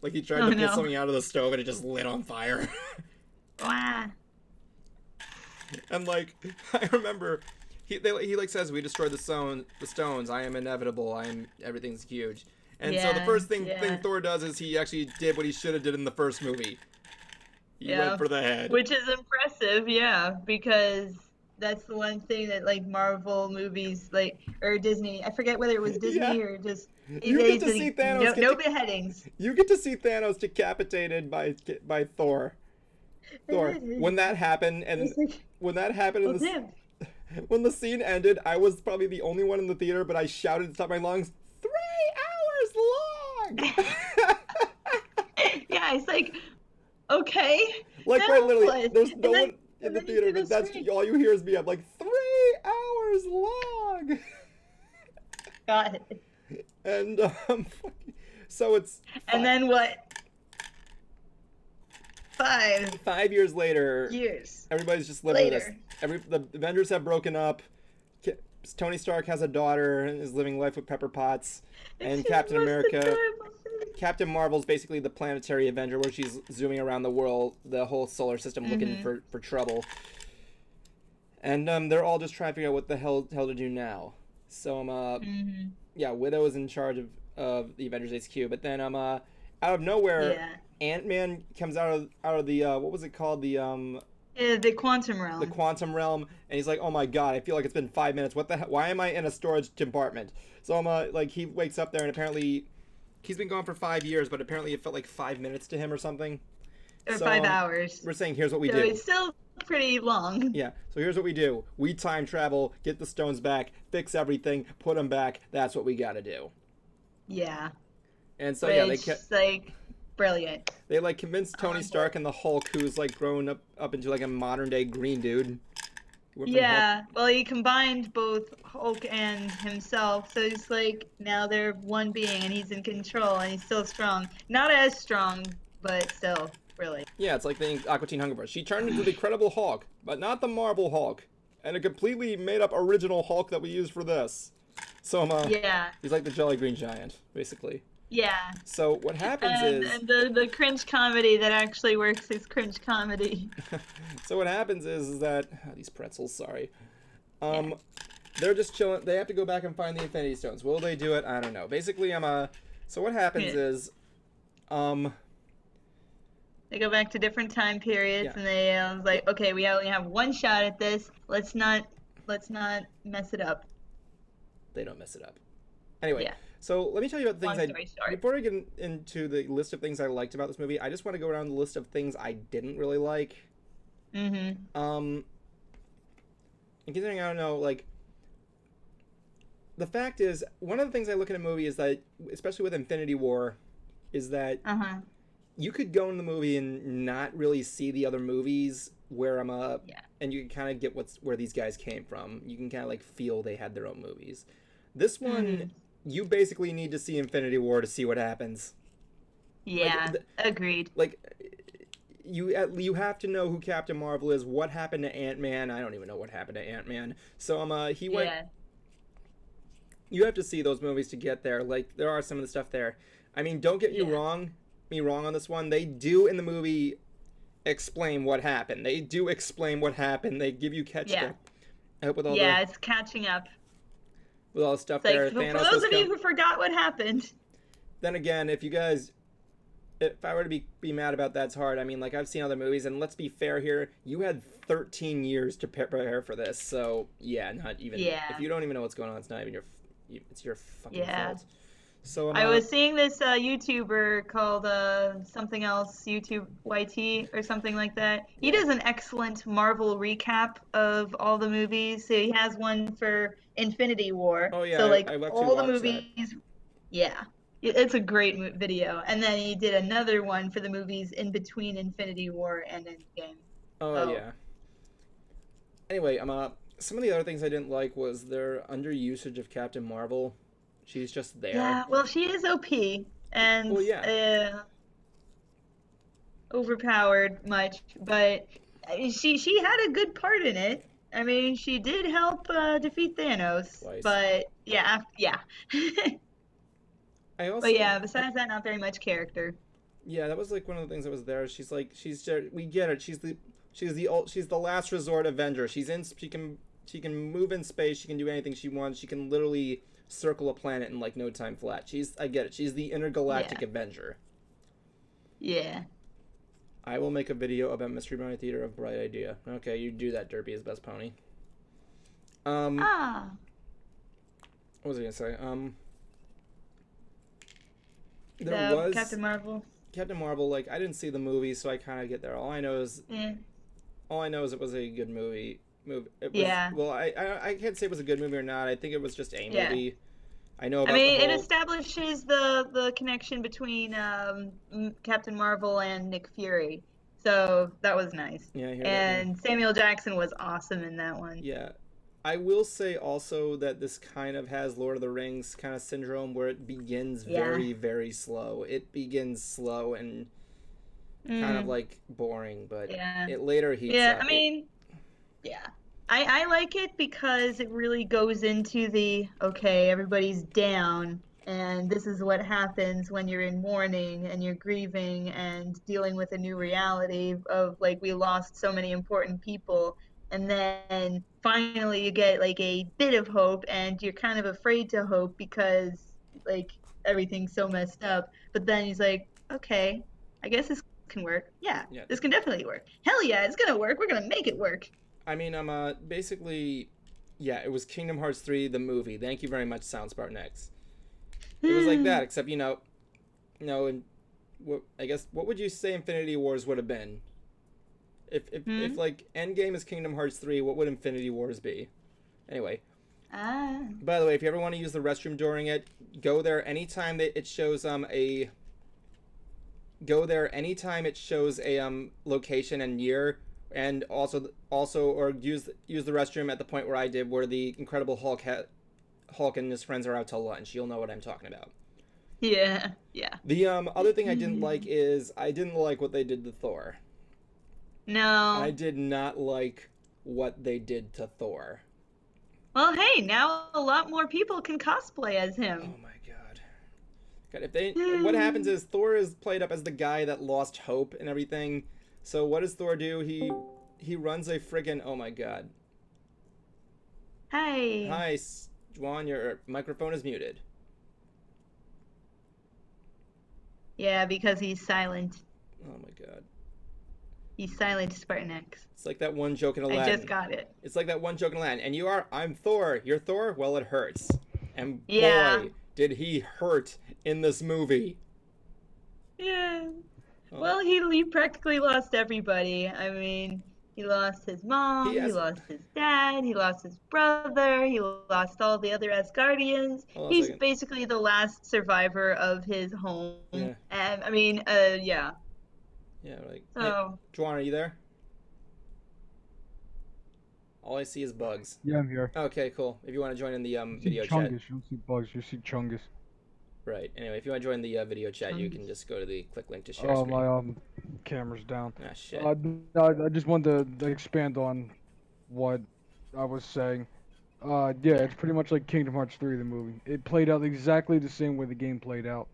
Like he tried to pull something out of the stove and it just lit on fire. Wow. And like, I remember, he like says, we destroyed the stones. I am inevitable. Everything's huge. And so the first thing Thor does is he actually did what he should have did in the first movie. He went for the head. Which is impressive, yeah, because that's the one thing that like Marvel movies, like, or Disney, I forget whether it was Disney or just. You get to see Thanos. No beheadings. You get to see Thanos decapitated by Thor. When that happened, when the scene ended, I was probably the only one in the theater, but I shouted at the top of my lungs, 3 hours long! Yeah, it's like, okay. Like, quite literally, there's no one in the theater, but that's all you hear is me. I'm like, 3 hours long! Got it. And, so it's... And then what? 5 years later. Everybody's just living this. The Avengers have broken up. Tony Stark has a daughter and is living life with Pepper Potts. And Captain America... Captain Marvel's basically the planetary Avenger, where she's zooming around the world, the whole solar system, looking for trouble. And they're all just trying to figure out what the hell to do now. So yeah, Widow is in charge of the Avengers HQ, but then out of nowhere, Ant-Man comes out of the what was it called, the quantum realm. The quantum realm, and he's like, "Oh my god, I feel like it's been 5 minutes. What the hell? Why am I in a storage compartment?" So like he wakes up there, and apparently he's been gone for 5 years, but apparently it felt like 5 minutes to him or something. Or 5 hours. We're saying, here's what we do. It's still pretty long. Yeah, so here's what we do. We time travel, get the stones back, fix everything, put them back. That's what we got to do. Yeah. And so, like, brilliant. They, like, convinced Tony Stark and the Hulk, who's, like, grown up into, like, a modern-day green dude. Yeah, well, he combined both Hulk and himself, so it's like, now they're one being, and he's in control, and he's still strong. Not as strong, but still, really. Yeah, it's like the Aqua Teen Hunger Force. She turned into the Incredible Hulk, but not the Marvel Hulk. And a completely made-up original Hulk that we used for this. So, he's like the Jolly Green Giant, basically. Yeah. So what happens is... And the cringe comedy that actually works is cringe comedy. So what happens is that... Oh, these pretzels, sorry. They're just chilling. They have to go back and find the Infinity Stones. Will they do it? I don't know. Basically, So what happens is... They go back to different time periods, and they was like, okay, we only have one shot at this. Let's not mess it up. They don't mess it up. Anyway, so let me tell you about the things before I get into the list of things I liked about this movie, I just want to go around the list of things I didn't really like. And considering, I don't know, like, the fact is, one of the things I look at a movie is that, especially with Infinity War, is that you could go in the movie and not really see the other movies where and you can kind of get where these guys came from. You can kind of, like, feel they had their own movies. This one, you basically need to see Infinity War to see what happens. Yeah, agreed. Like, you have to know who Captain Marvel is, what happened to Ant-Man. I don't even know what happened to Ant-Man. So, he went... Yeah. You have to see those movies to get there. Like, there are some of the stuff there. I mean, don't get me wrong on this one. They do, in the movie, explain what happened. They do explain what happened. They give you catch-up. It's catching up. With all the stuff there. For those of you who forgot what happened. Then again, if I were to be mad about that, it's hard. I mean, like, I've seen other movies, and let's be fair here. You had 13 years to prepare for this, so, not even... If you don't even know what's going on, it's not even it's your fucking fault. So I was seeing this YouTuber called something else, YouTube YT or something like that. He Yeah. does an excellent Marvel recap of all the movies. So he has one for Infinity War. Oh So yeah, like I've actually all the watched that. movies, yeah, it's a great video. And then he did another one for the movies in between Infinity War and Endgame. Oh So yeah. Anyway, some of the other things I didn't like was their underusage of Captain Marvel. She's just there. yeah, well, she is OP and Well, yeah. overpowered much, but she had a good part in it. I mean, she did help defeat Thanos, Twice. but yeah, yeah. I But also yeah, besides that, not very much character. yeah, that was like one of the things that was there. She's like we get it. She's the last resort Avenger. She can move in space. She can do anything she wants. She can literally circle a planet in like no time flat. I get it. She's the intergalactic Yeah, Avenger. yeah. I will make a video about Mystery Miner Theater of Bright Idea. Okay, you do that, Derpy is best pony. Ah, What was I gonna say? There the was Captain Marvel. Captain Marvel. Like I didn't see the movie, so I kind of get there. Yeah, All I know is it was a good movie. It was yeah, well. I can't say it was a good movie or not. I think it was just a yeah. movie. I know I about the mean, it whole. establishes the connection between Captain Marvel and Nick Fury, so that was nice. Yeah, I hear that. Yeah, And Samuel Jackson was awesome in that one. yeah. I will say also that this kind of has Lord of the Rings kind of syndrome where it begins Yeah. very, very slow. It begins slow and kind of Mm, like boring, but yeah. it later heats Yeah, up. I mean, yeah. I like it because it really goes into the okay, everybody's down, and this is what happens when you're in mourning and you're grieving and dealing with a new reality of like we lost so many important people, and then finally you get like a bit of hope, and you're kind of afraid to hope because like everything's so messed up. But then he's like, okay, I guess this can work. Yeah, Yeah, this can definitely work. Hell yeah, it's gonna work. We're gonna make it work. I mean, basically, yeah, it was Kingdom Hearts 3, the movie. Thank you very much, Soundspartan X. It was like that, except, and I guess, what would you say Infinity Wars would have been? If like, Endgame is Kingdom Hearts 3, what would Infinity Wars be? Anyway, Ah. by the way, if you ever want to use the restroom during it, go there anytime that it shows, go there anytime it shows a, location and year, and also or use the restroom at the point where I did, where the Incredible Hulk and his friends are out to lunch. You'll know what I'm talking about. Yeah, yeah. The other thing I didn't like is I didn't like what they did to Thor. I No. did not like what they did to Thor. Well, hey, now a lot more people can cosplay as Oh him. my god. God, what happens is Thor is played up as the guy that lost hope and everything. So what does Thor do? He runs a friggin' oh my god. Hey. Hi, Juan, your microphone is muted. Yeah, because he's silent. Oh my god. He's silent, Spartan X. It's like that one joke in I Aladdin. just got it. It's like that one joke in Aladdin. And I'm Thor. You're Thor? Well, it hurts. And Yeah. boy, did he hurt in this movie. Yeah. Oh. Well, he practically lost everybody. I mean, he lost his mom, He he has- lost his dad, he lost his brother, he lost all the other Asgardians. Hold on a He's second. basically the last survivor of his home. Yeah. And I mean, yeah. Yeah, like, hey, So, Juan, are you there? All I see is bugs. Yeah, I'm here. Okay, cool. If you want to join in the You see video Chungus. chat. You don't see bugs. You see Chungus. Right. Anyway, if you want to join the video chat, you can just go to the click link to share Oh, screen. my camera's down. Ah, shit. No, I just wanted to expand on what I was saying. Yeah, it's pretty much like Kingdom Hearts 3, the movie. It played out exactly the same way the game played out.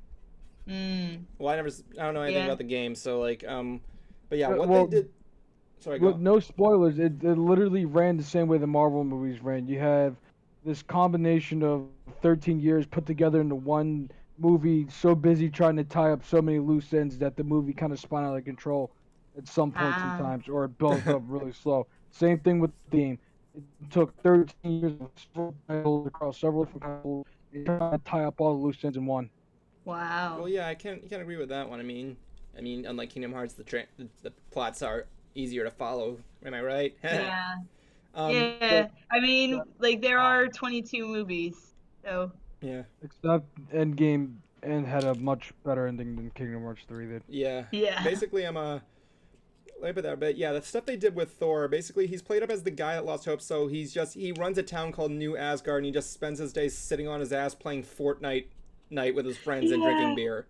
Well, I don't know anything Yeah. about the game, so like, but yeah, what well, they did. Sorry, go. With no spoilers, it literally ran the same way the Marvel movies ran. You have this combination of 13 years put together into one movie, so busy trying to tie up so many loose ends that the movie kind of spun out of control at some point Ah. sometimes, or it built up really slow. Same thing with the game. It took 13 years of several titles across several different titles, and trying to tie up all the loose ends in one. Wow. Well, yeah, I can't agree with that one. I mean, unlike Kingdom Hearts, the plots are easier to follow. Am I right? Yeah. um, Yeah. I Yeah. mean, like there are 22 movies. So, yeah, Except Endgame and had a much better ending than Kingdom Hearts 3 did. yeah. yeah. Basically, I'm a. Let me put that, but yeah, the stuff they did with Thor, basically, he's played up as the guy that lost hope. So he runs a town called New Asgard, and he just spends his days sitting on his ass playing Fortnite night with his friends and drinking Yeah. beer.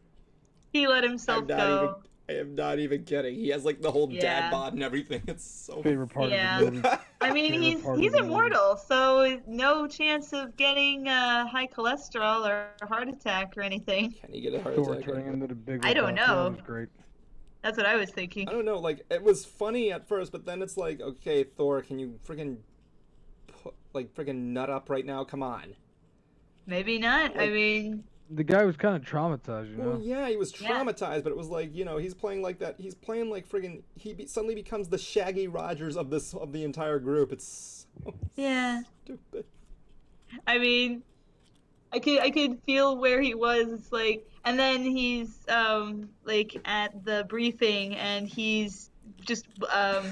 He let I'm himself not even. go. I am not even kidding. He has like the whole dad Yeah. bod and everything. It's so. Favorite part of the Yeah. movie. I mean, Favorite part he's of the movie. immortal, so no chance of getting high cholesterol or a heart attack or anything. Can he get a heart Thor attack? turning into the Big I don't Lebowski. That know. was great. That's what I was thinking. I don't know. Like it was funny at first, but then it's like, okay, Thor, can you freaking nut up right now? Come on. Maybe not. I Like- mean, The guy was kind of traumatized, you Well, know. yeah, he was Yeah. traumatized, but it was like, he's playing like that. He's playing like friggin' suddenly becomes the Shaggy Rogers of the entire group. It's so yeah. stupid. I mean, I could feel where he was. It's like, and then he's like at the briefing, and he's just what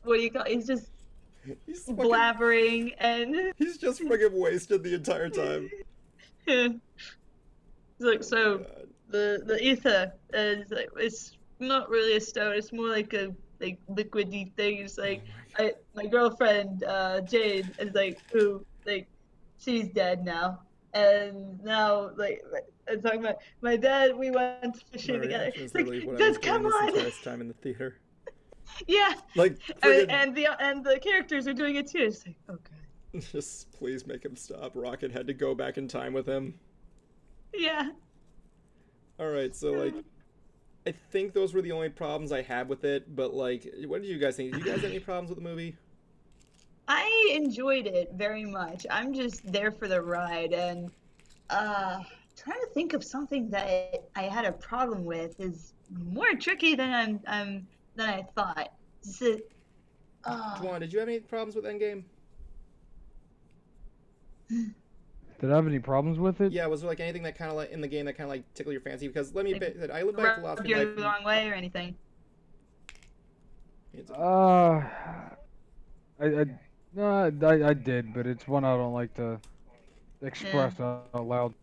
do you call? He's just He's fucking, blabbering, and he's just friggin' wasted the entire time. he's like, so God. the ether is like, it's not really a stone. It's more like a liquidy thing. It's like my girlfriend Jade is like who like she's dead now. And now, like, I'm talking about my dad. We went fishing My together. reaction is It's like, literally what I was just doing come this on. entire time in the theater. Yeah, Like, friggin', and the characters are doing it too. It's like, oh god. just please make him stop. Rocket had to go back in time with him. Yeah. All right, so like, I think those were the only problems I had with it. But like, what did you guys think? Did you guys have any problems with the movie? I enjoyed it very much. I'm just there for the ride, and trying to think of something that I had a problem with is more tricky than than I thought. Is it, Juan, did you have any problems with Endgame? Did I have any problems with it? Yeah, was there like anything that kind of like in the game that kind of like tickled your fancy? Because let me Like, admit, I live by a rubbed philosophy you like the wrong way or anything? I no, I did, but it's one I don't like to express out loud.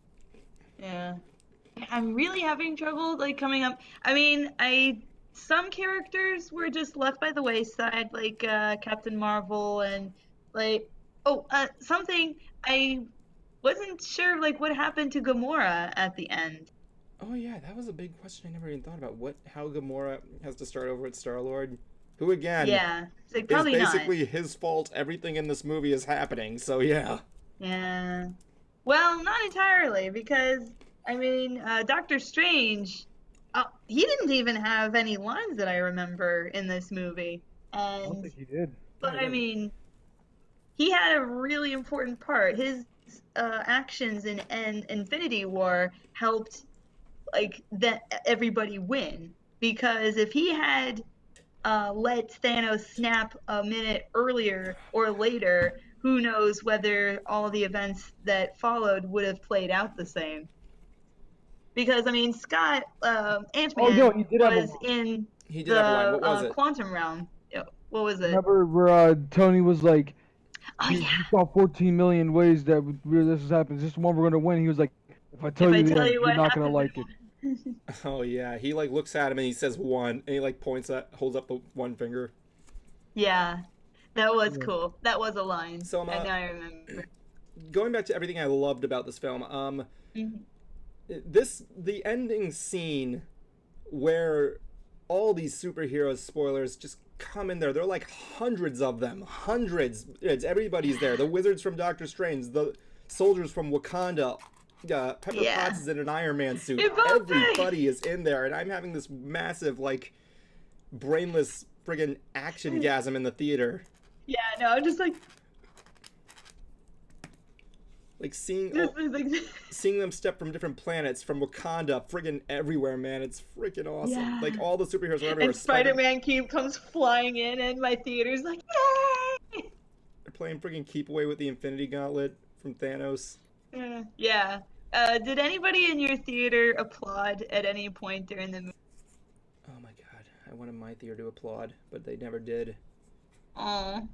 Yeah. I'm really having trouble like coming up. I mean, some characters were just left by the wayside, like Captain Marvel and like something I wasn't sure like what happened to Gamora at the end. Oh yeah, that was a big question I never even thought about. How Gamora has to start over with Star-Lord, who again Yeah, it's like is probably basically his fault. Everything in this movie is happening. So yeah. not. Yeah. Well, not entirely because I mean, Doctor Strange, he didn't even have any lines that I remember in this movie, I don't and think he did. but he I didn't. mean, he had a really important part. His actions in Infinity War helped like that everybody win because if he had let Thanos snap a minute earlier or later, who knows whether all the events that followed would have played out the same. Because I mean, Scott Oh Ant-Man no, he did have a was line. in He did the have a line. What was it? quantum realm. What was it? Remember where Tony was like, Oh you yeah. saw 14 million ways that this has happened. Is this the one we're gonna win? He was like, if I tell If I you the tell end, you you're what not gonna happened, like it. Oh yeah, he like looks at him and he says one, and he like holds up the one finger. yeah, that was Yeah. cool. That was a line. So, and now I remember. Going back to everything I loved about this film, Mhm. the ending scene where all these superheroes, spoilers, just come in there. There are like hundreds of them, hundreds. Everybody's there. The wizards from Doctor Strange, the soldiers from Wakanda. Pepper Yeah. Potts is in an Iron Man suit. Mbappe! Everybody is in there, and I'm having this massive, like, brainless friggin' action-gasm in the theater. Yeah, no, I'm just like, Like seeing like seeing them step from different planets, from Wakanda, friggin' everywhere, man. It's friggin' awesome. Yeah. Like all the superheroes are everywhere. and Spider-Man comes flying in, and my theater's like, yay! They're playing friggin' Keep Away with the Infinity Gauntlet from Thanos. Yeah. Did anybody in your theater applaud at any point during the movie? Oh my god, I wanted my theater to applaud, but they never did. Oh.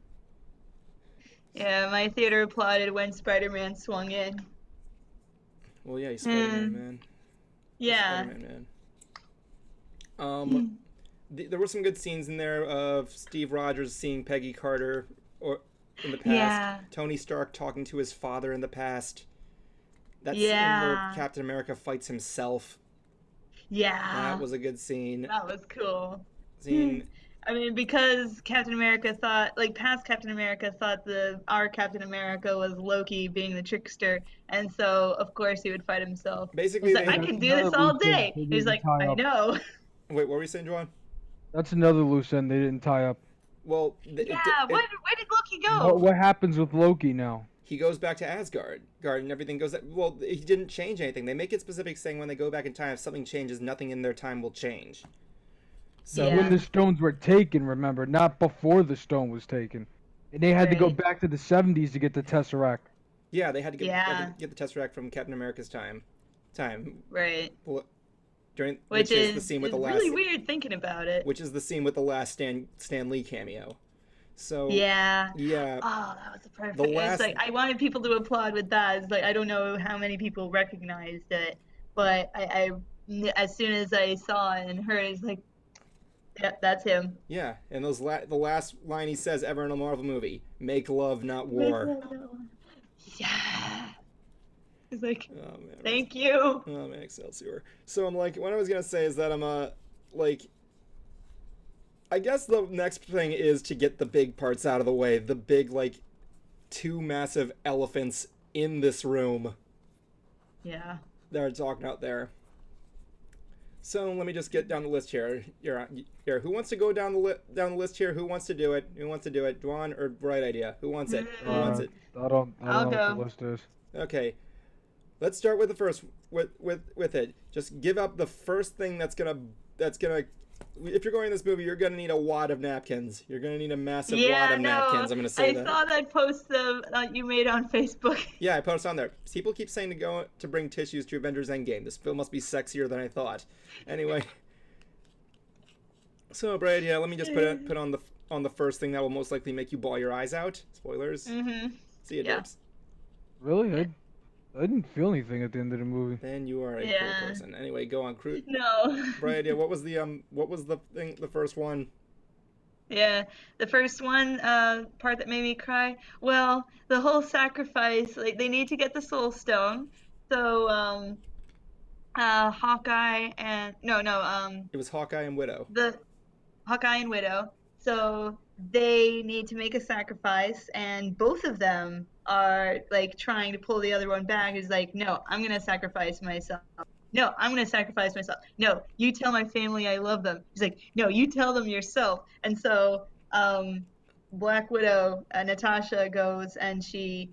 Yeah, my theater applauded when Spider-Man swung in. Well, yeah, he's Spider-Man, Hmm. man. He's Yeah. Spider-Man, man. There were some good scenes in there of Steve Rogers seeing Peggy Carter or in the past, Yeah. Tony Stark talking to his father in the past. That scene where Yeah. Captain America fights himself. Yeah. That was a good scene. That was cool. Scene. I mean, because Captain America thought, like, past Captain America thought our Captain America was Loki being the trickster, and so of course he would fight himself. Basically, He's like, they I had can do another this all loose end day. they He's didn't like, tie I up. know. Wait, what were you saying, Joanne? That's another loose end they didn't tie up. Well, Yeah. Where did Loki go? What happens with Loki now? he goes back to Asgard, and everything goes. Well, he didn't change anything. They make it specific, saying when they go back in time, if something changes, nothing in their time will change. So Yeah. When the stones were taken, remember, not before the stone was taken, and they had to go Right. back to the 70s to get the Tesseract. yeah, they had to Yeah. get the Tesseract from Captain America's time. Right. Which is the scene with the last. really weird thinking about it. Which is the scene with the last Stan Lee cameo. So Yeah. yeah. Oh, that was the perfect. The last- It's like I wanted people to applaud with that. It's like I don't know how many people recognized it, but I as soon as I saw it and heard it, it's like, yeah, that's him. Yeah, and the last line he says ever in a Marvel movie: "Make love, not war." Yeah. It's like, Oh man. thank you. Oh man, Excelsior. So I'm like, what I was gonna say is that I'm like, I guess the next thing is to get the big parts out of the way. The big, like, two massive elephants in this room Yeah. that are talking out there. So let me just get down the list here. Here. Who wants to go down the list here? Who wants to do it? Who wants to do it? Dwan or Bright Idea? Who wants it? Who wants it? I don't I'll know go. what the list is. Okay. Let's start with the first with it. Just give up the first thing that's gonna if you're going to this movie, you're gonna need a wad of napkins. You're gonna need a massive wad of napkins. I'm gonna say that. I saw that post that you made on Facebook. Yeah, I posted on there. People keep saying to bring tissues to Avengers Endgame. This film must be sexier than I thought. Anyway, so Brad, yeah, let me just put on the first thing that will most likely make you bawl your eyes out. Spoilers. Mm-hmm. See you, Yeah. Dibs. Really? I didn't feel anything at the end of the movie. Then you are a Yeah. cool person. Anyway, go on, crew. No. Brad, yeah, what was the thing? The first one. Yeah, the first one part that made me cry. Well, the whole sacrifice, like they need to get the Soul Stone. So Hawkeye and It was Hawkeye and Widow. the Hawkeye and Widow. So they need to make a sacrifice, and both of them are like trying to pull the other one back. He's like, no, I'm gonna sacrifice myself. No, I'm gonna sacrifice myself. No, you tell my family I love them. He's like, no, you tell them yourself. And so Black Widow, Natasha goes and she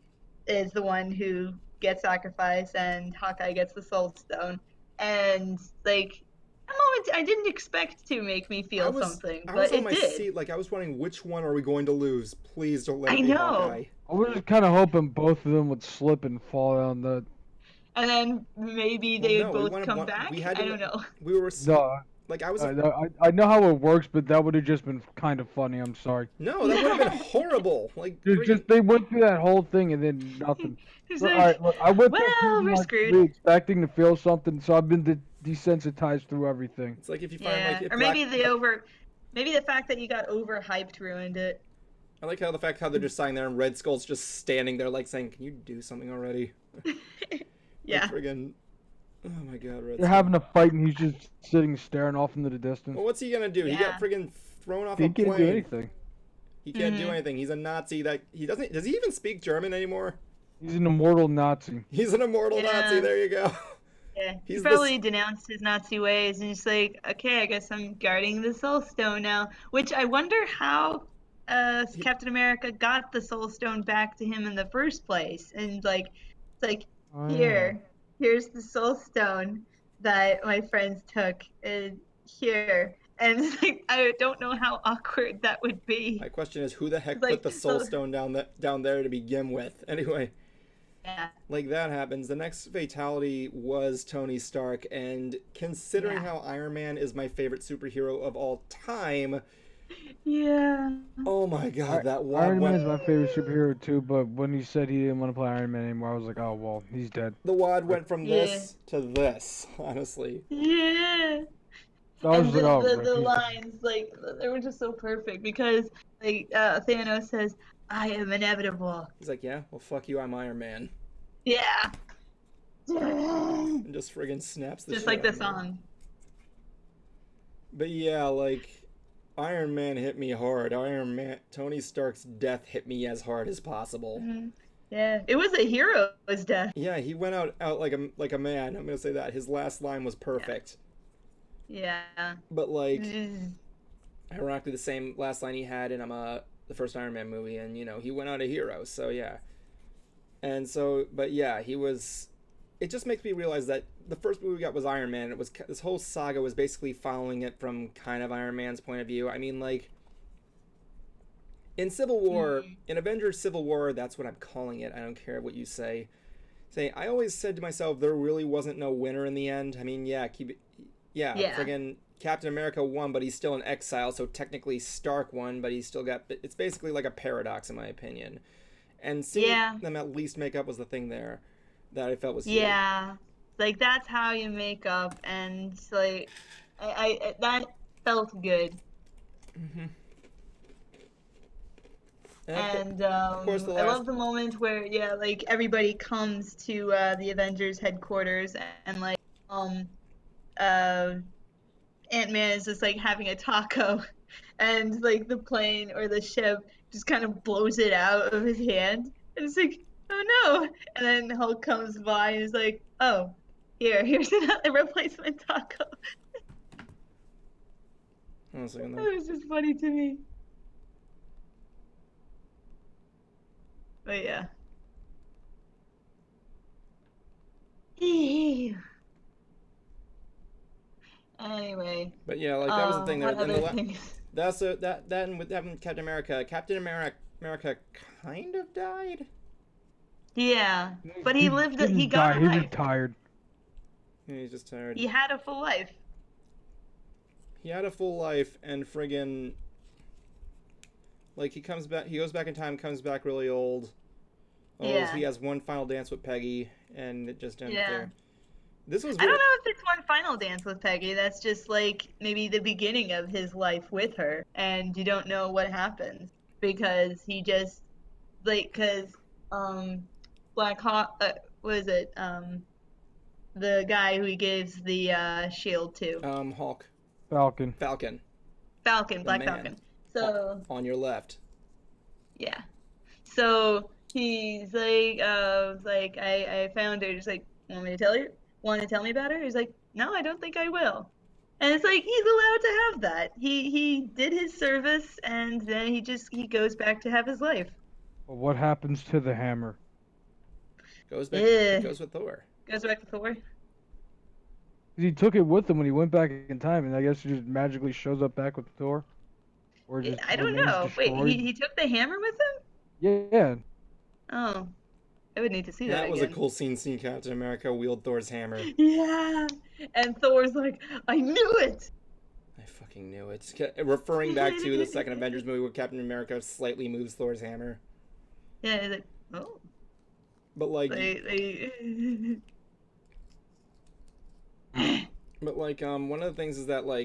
is the one who gets sacrificed, and Hawkeye gets the Soul Stone. And like a moment I didn't expect to make me feel something, I but was on it my did. seat, like I was wondering which one are we going to lose. Please don't let I it be know. Hawkeye. I was just kind of hoping both of them would slip and fall down the. And then maybe they Well, would no, we both wanted come one- back. we had I to- don't know. We were No, like I was. I know how it works, but that would have just been kind of funny. I'm sorry. No, that would have been horrible. Like Just they went through that whole thing and then nothing. He's So, like, all right, look, I went well, there we're like, screwed. really expecting to feel something, so I've been desensitized through everything. it's like if you find Yeah, like if or maybe maybe the fact that you got overhyped ruined it. I like how they're just sitting there and Red Skull's just standing there like saying, "Can you do something already?" Yeah. Like, friggin'. Oh my God, Red They're Skull. having a fight and he's just sitting staring off into the distance. Well, what's he gonna do? He Yeah. got friggin' thrown off He a can't plane. do anything. He can't do anything. He's a Nazi. That he doesn't. Does he even speak German anymore? He's an immortal Nazi. He's an immortal Yeah. Nazi. There you go. Yeah, he He's probably denounced his Nazi ways and he's like, okay, I guess I'm guarding the Soul Stone now. Which I wonder how Captain America got the Soul Stone back to him in the first place. And like, it's like, Oh, here's the Soul Stone that my friends took. Here. And it's like, I don't know how awkward that would be. My question is, who the heck Like, put the Soul so- Stone down there to begin with? Anyway, Yeah. Like, that happens. The next fatality was Tony Stark, and considering Yeah. how Iron Man is my favorite superhero of all time, Yeah. oh my god, that wad Iron Man went. is my favorite superhero too, but when he said he didn't want to play Iron Man anymore, I was like, oh well, he's dead. The wad went from Yeah. this to this, honestly. Yeah. So I was And like, oh, the, rip, the he's dead. lines, like, they were just so perfect because, like, Thanos says, I am inevitable. He's like, yeah, well, fuck you, I'm Iron Man. Yeah. And just friggin' snaps the Just shit like out the of him. song. But yeah, like, Iron Man hit me hard. Tony Stark's death hit me as hard as possible. Mm-hmm. Yeah. It was a hero's death. Yeah, he went out like a man. I'm gonna say that. His last line was perfect. Yeah. But like, ironically, the same last line he had in the first Iron Man movie, and he went out a hero. So yeah, and so but yeah, he was. It just makes me realize that the first movie we got was Iron Man. It was this whole saga was basically following it from kind of Iron Man's point of view. I mean, like, in Civil War, in Avengers Civil War, that's what I'm calling it. I don't care what you say. I always said to myself, there really wasn't no winner in the end. I mean, yeah, Yeah. friggin' Captain America won, but he's still in exile, so technically Stark won, but he's still got. It's basically like a paradox, in my opinion. And seeing them at least make up was the thing there that I felt was huge. Yeah. Like, that's how you make up, and like, I that felt good. Mm-hmm. And of course, I love the moment where, yeah, like, everybody comes to the Avengers headquarters, and like, Ant-Man is just like having a taco, and like the plane or the ship just kind of blows it out of his hand, and it's like, oh no! And then Hulk comes by and is like, oh, here's another replacement taco. Hold on a second That there. was just funny to me. But yeah. Anyway. But yeah, like, that was the thing there. What Then other things? that and with having Captain America. Captain America kind of died. Yeah, but he lived. Didn't He got die. a He life. retired. Yeah, he's just tired. He had a full life. He had a full life, and friggin', like, he goes back in time, comes back really old. Yeah. He has one final dance with Peggy, and it just ends Yeah. there. This was I don't really, know if it's one final dance with Peggy. That's just like maybe the beginning of his life with her, and you don't know what happens because he just because Black Hawk, what is it? The guy who he gives the shield to, Hawk. Falcon. Falcon. Falcon, Black man. Falcon. So On your left. yeah, so he's like I found her. He's like, want me to tell you? Want to tell me about her? He's like, no, I don't think I will. And it's like he's allowed to have that. He did his service, and then he goes back to have his life. But what happens to the hammer? Goes back. Yeah. It goes with Thor. Goes back to Thor. He took it with him when he went back in time, and I guess it just magically shows up back with Thor, or just I don't remains know. Wait, destroyed. he took the hammer with him? Yeah. Oh, I would need to see that That was again. a cool scene, seeing Captain America wield Thor's hammer. Yeah, and Thor's like, I knew it. I fucking knew it. Referring back to the second Avengers movie where Captain America slightly moves Thor's hammer. Yeah, he's like, oh. But like, one of the things is that one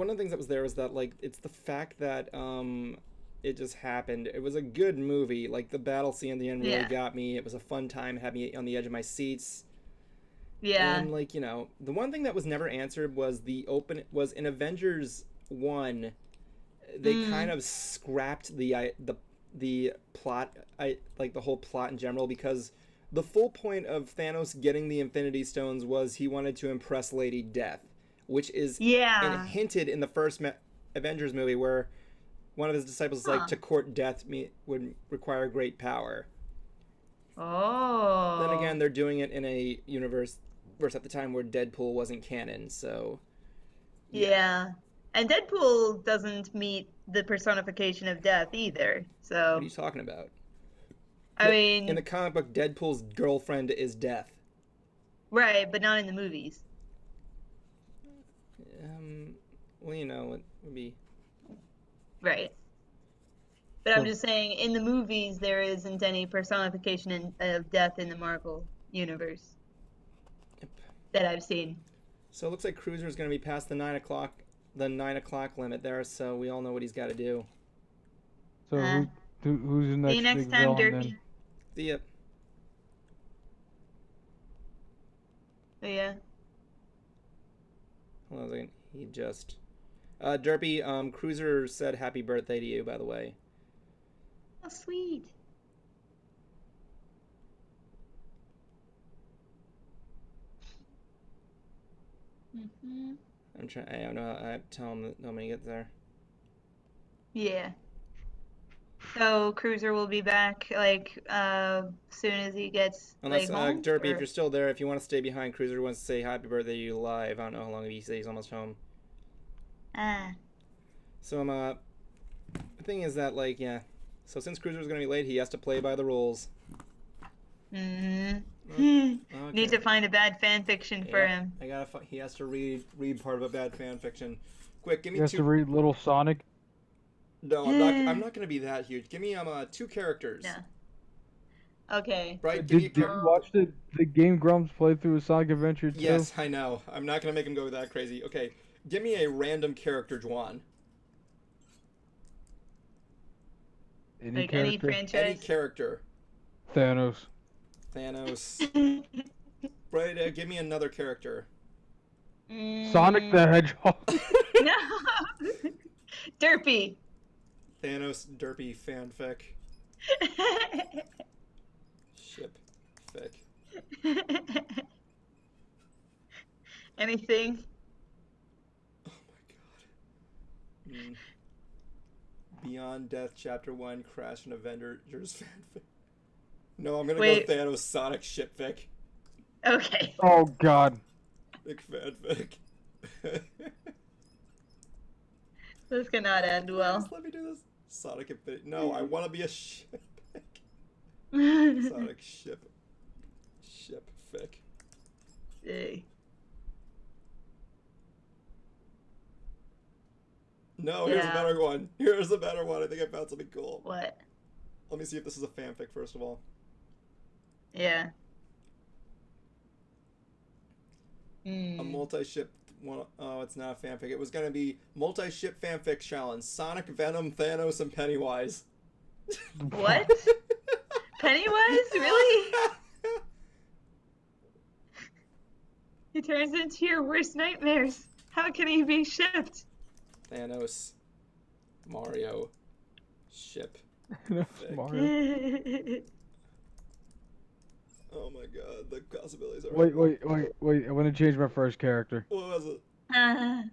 of the things that was there was that it's the fact that it just happened. It was a good movie. Like, the battle scene at the end really got me. It was a fun time, had me on the edge of my seats. Yeah. And the one thing that was never answered was in Avengers 1, they kind of scrapped the plot, the whole plot in general, because the full point of Thanos getting the Infinity Stones was he wanted to impress Lady Death, which is hinted in the first Avengers movie, where one of his disciples is like, to court death would require great power. Oh. Then again, they're doing it in a universe at the time where Deadpool wasn't canon, so... Yeah. And Deadpool doesn't meet the personification of death either, so... What are you talking about? I In the mean, comic book, Deadpool's girlfriend is Death. right, but not in the movies. Well, you know, it would be. Right. But I'm So, just saying, in the movies, there isn't any personification of death in the Marvel universe Yep. that I've seen. So it looks like Cruiser's going to be past the 9 o'clock limit there. So we all know what he's got to do. so who's the See you next next big time, villain Derpy. then? See ya. Oh, yeah. Hold on a second. He just. Derpy, Cruiser said happy birthday to you, by the way. Oh, sweet. Mm-hmm. I'm trying. I don't know. I have to tell him that when he gets there. Yeah. So Cruiser will be back like soon as he gets Unless, like home. Derpy, if Or- you're still there, if you want to stay behind, Cruiser wants to say happy birthday to you live. I don't know how long he says he's almost home. Ah. So, the thing is that, like, yeah. So since Cruiser's going to be late, he has to play by the rules. Mm-hmm. Okay. Need to find a bad fan fiction for Yep, him. he has to read part of a bad fan fiction. Quick, give me You have two. to read Little Sonic. No, I'm not going to be that huge. Give me 2 characters. No. Okay. Right? Give me a Did you watch the Game Grumps playthrough of Sonic Adventure 2? Yes, I know. I'm not going to make him go that crazy. Okay, give me a random character, Juan. Like character? any franchise. Any character. Thanos. Thanos. Right, give me another character. Sonic the Hedgehog. No. Derpy. Thanos derpy fanfic. Ship fic. Anything? Oh my god. Beyond Death Chapter 1 Crash and Avengers fanfic. No, I'm gonna Wait. go Thanos Sonic shipfic. Okay. Oh God. Big fanfic. This cannot end well. Please let me do this. Sonic Infinity. No, I want to be a shipfic. Sonic shipfic. Hey. No, here's a Yeah. better one. Here's a better one. I think I found something cool. What? Let me see if this is a fanfic first of all. Yeah. A multi-ship one. Oh, it's not a fanfic. It was gonna be multi-ship fanfic challenge. Sonic, Venom, Thanos, and Pennywise. What? Pennywise? Really? He turns into your worst nightmares. How can he be shipped? Thanos, Mario, ship. Mario. Oh my god, the possibilities are. Wait. I want to change my first character. What was it? Can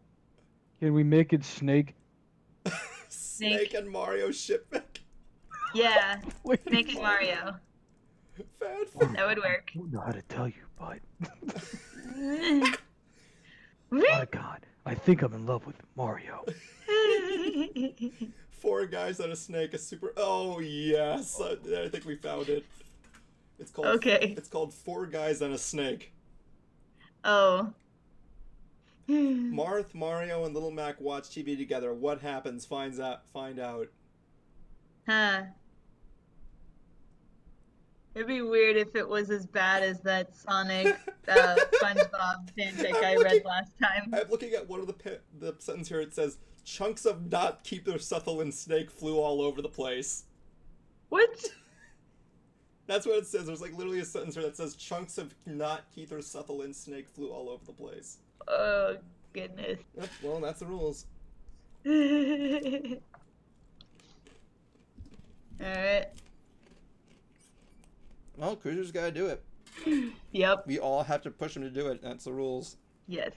we make it Snake? Snake and Mario shipfic. Yeah. Wait, Snake and Mario. Fanfic. That would work. I don't know how to tell you, but Really? my God, I think I'm in love with Mario. 4 guys and a snake, a super. Oh yes, I think we found it. It's called. Okay. It's called 4 Guys and a Snake. Oh. Marth, Mario, and Little Mac watch TV together. What happens? Find out. Huh. It'd be weird if it was as bad as that Sonic SpongeBob fanfic I read last time. I'm looking at one of the sentence here. It says chunks of not keep their Sutherland snake flew all over the place. What? That's what it says. There's like literally a sentence here that says chunks of not Keith or Sutherland snake flew all over the place. Oh, goodness. Yep, well, that's the rules. Alright. Well, Cruiser's got to do it. Yep. We all have to push him to do it. That's the rules. Yes.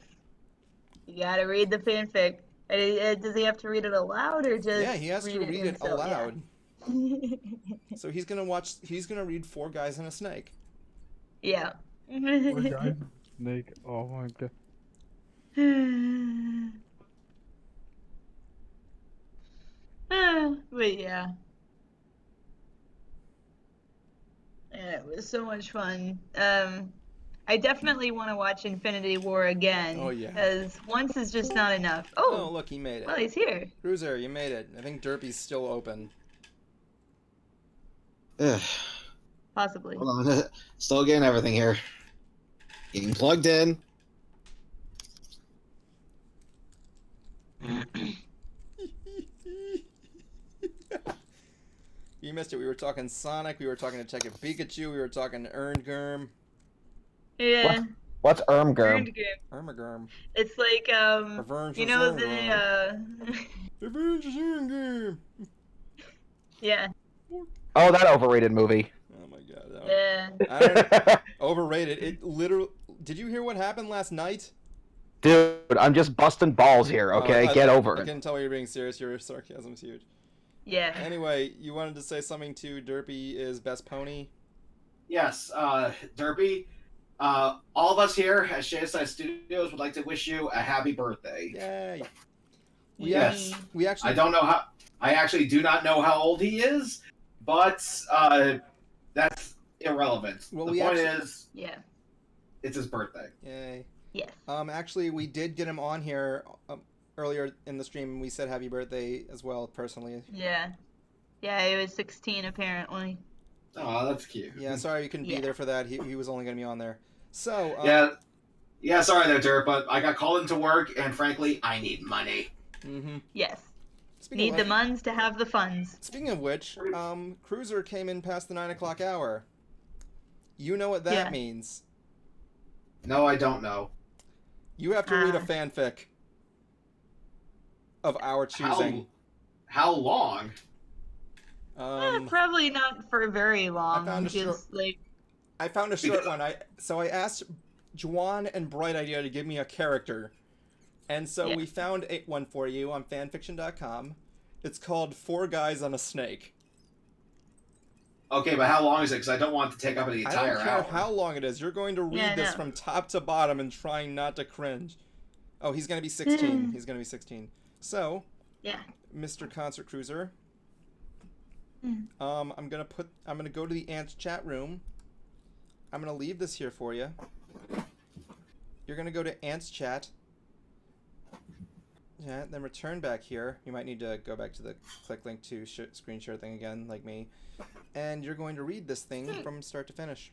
You gotta read the fanfic. Does he have to read it aloud or just Yeah, he has to read it himself? aloud. Yeah. So he's gonna read 4 Guys and a Snake. Yeah. Snake. Oh my God. But yeah. and it was so much fun. I definitely want to watch Infinity War again. Oh, yeah. Because once is just not enough. Oh, Oh, look, he made it. well, he's here. Cruiser, you made it. I think Derpy's still open. Ugh, Possibly. hold on. Still getting everything here. Getting plugged in. You missed it. We were talking Sonic. We were talking Detective Pikachu. We were talking ENDGAME. Yeah. What's Ermgurm? Endgame. ENDGAME. It's like, Avengers you know, Endgame. Avengers Endgame. yeah. Oh, that overrated movie. Oh my god. Yeah. I don't know. Overrated. It literally. Did you hear what happened last night? Dude, I'm just busting balls here, okay? Get over I it. can tell you're being serious. Your sarcasm's huge. Yeah. Anyway, you wanted to say something to Derpy is best pony. Yes, Derpy. All of us here at Shadeside Studios would like to wish you a happy birthday. Yay. Yes. We actually. I actually do not know how old he is, but that's irrelevant. Well, the point is, Yeah. it's his birthday. Yay. Yes. Actually, we did get him on here earlier in the stream. We said happy birthday as well, personally. Yeah. Yeah, he was 16 apparently. Oh, that's cute. Yeah, sorry you couldn't be Yeah. there for that. He was only going to be on there. So. Yeah, sorry there, Derp, but I got called into work, and frankly, I need money. Mm-hmm. Yes. Speaking Need the muns to have the funds. Speaking of which, Cruiser came in past the 9 o'clock hour. You know what that Yeah. means. No, I don't know. You have to read a fanfic of our choosing. How long? Probably not for very long. I found a Just like I found a short one. I asked Juan and Bright Idea to give me a character. And so Yeah. we found one for you on fanfiction.com. It's called 4 Guys on a Snake. Okay, but how long is it? Because I don't want to take up the I entire don't care hour. how long it is. You're going to read Yeah, I this know. from top to bottom and trying not to cringe. Oh, he's going to be 16. He's going to be 16. So, yeah. Mr. Concert Cruiser, Mm. I'm going to go to the Ants chat room. I'm going to leave this here for you. You're going to go to Ants chat. Yeah, then return back here. You might need to go back to the click link to screen share thing again, like me. And you're going to read this thing from start to finish.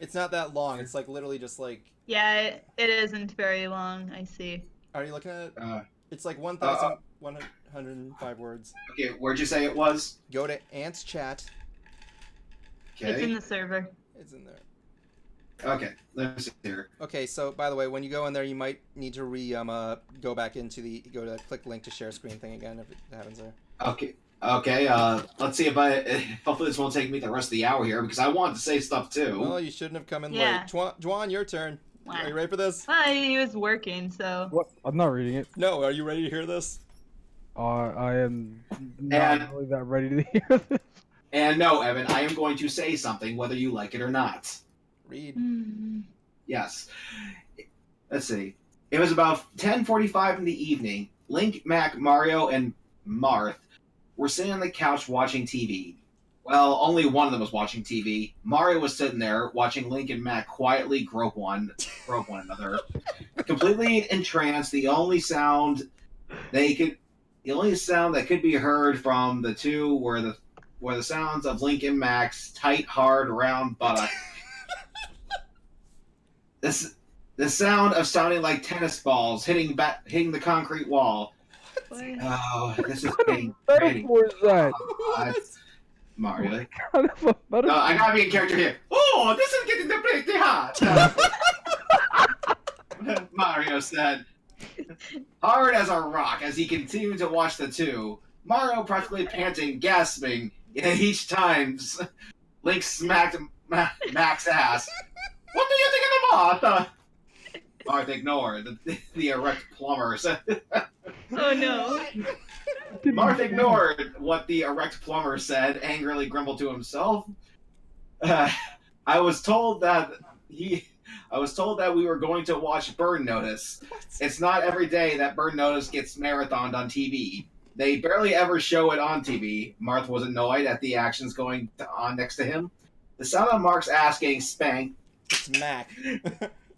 It's not that long. It's like literally just like. Yeah, it isn't very long. I see. Are you looking at it? It's like 1,105 words. Okay, where'd you say it was? Go to Ants chat. Okay. It's in the server. It's in there. Okay, let's see here. Okay, so by the way, when you go in there, you might need to go back into go to click link to share screen thing again if it happens there. Okay, let's see if hopefully this won't take me the rest of the hour here because I wanted to say stuff too. Well, you shouldn't have come in Yeah. late. Juan, your turn. Wow. Are you ready for this? Well, he was working, so. What? I'm not reading it. No, are you ready to hear this? I am not really that ready to hear this. And no, Evan, I am going to say something whether you like it or not. Read. Mm. Yes. Let's see. It was about 10:45 in the evening. Link, Mac, Mario, and Marth were sitting on the couch watching TV. Well, only one of them was watching TV. Mario was sitting there watching Link and Mac quietly grope one another. Completely entranced, the only sound that could be heard from the two were the sounds of Link and Mac's tight, hard, round buttock. The sound of sounding like tennis balls hitting the concrete wall. Oh, this is getting What crazy. metaphor is that? Mario. What kind of a metaphor? No, I gotta be in character here. Oh, this is getting pretty hot. Mario said, hard as a rock as he continued to watch the two. Mario practically panting, gasping, and each time Link smacked Mac's ass. What do you think of the moth? Marth ignored the erect plumber said. Oh no. Marth ignored what the erect plumber said, angrily grumbled to himself. I was told that we were going to watch Burn Notice. It's not every day that Burn Notice gets marathoned on TV. They barely ever show it on TV. Marth was annoyed at the actions going on next to him. The sound of Mark's ass getting spanked. It's Mac.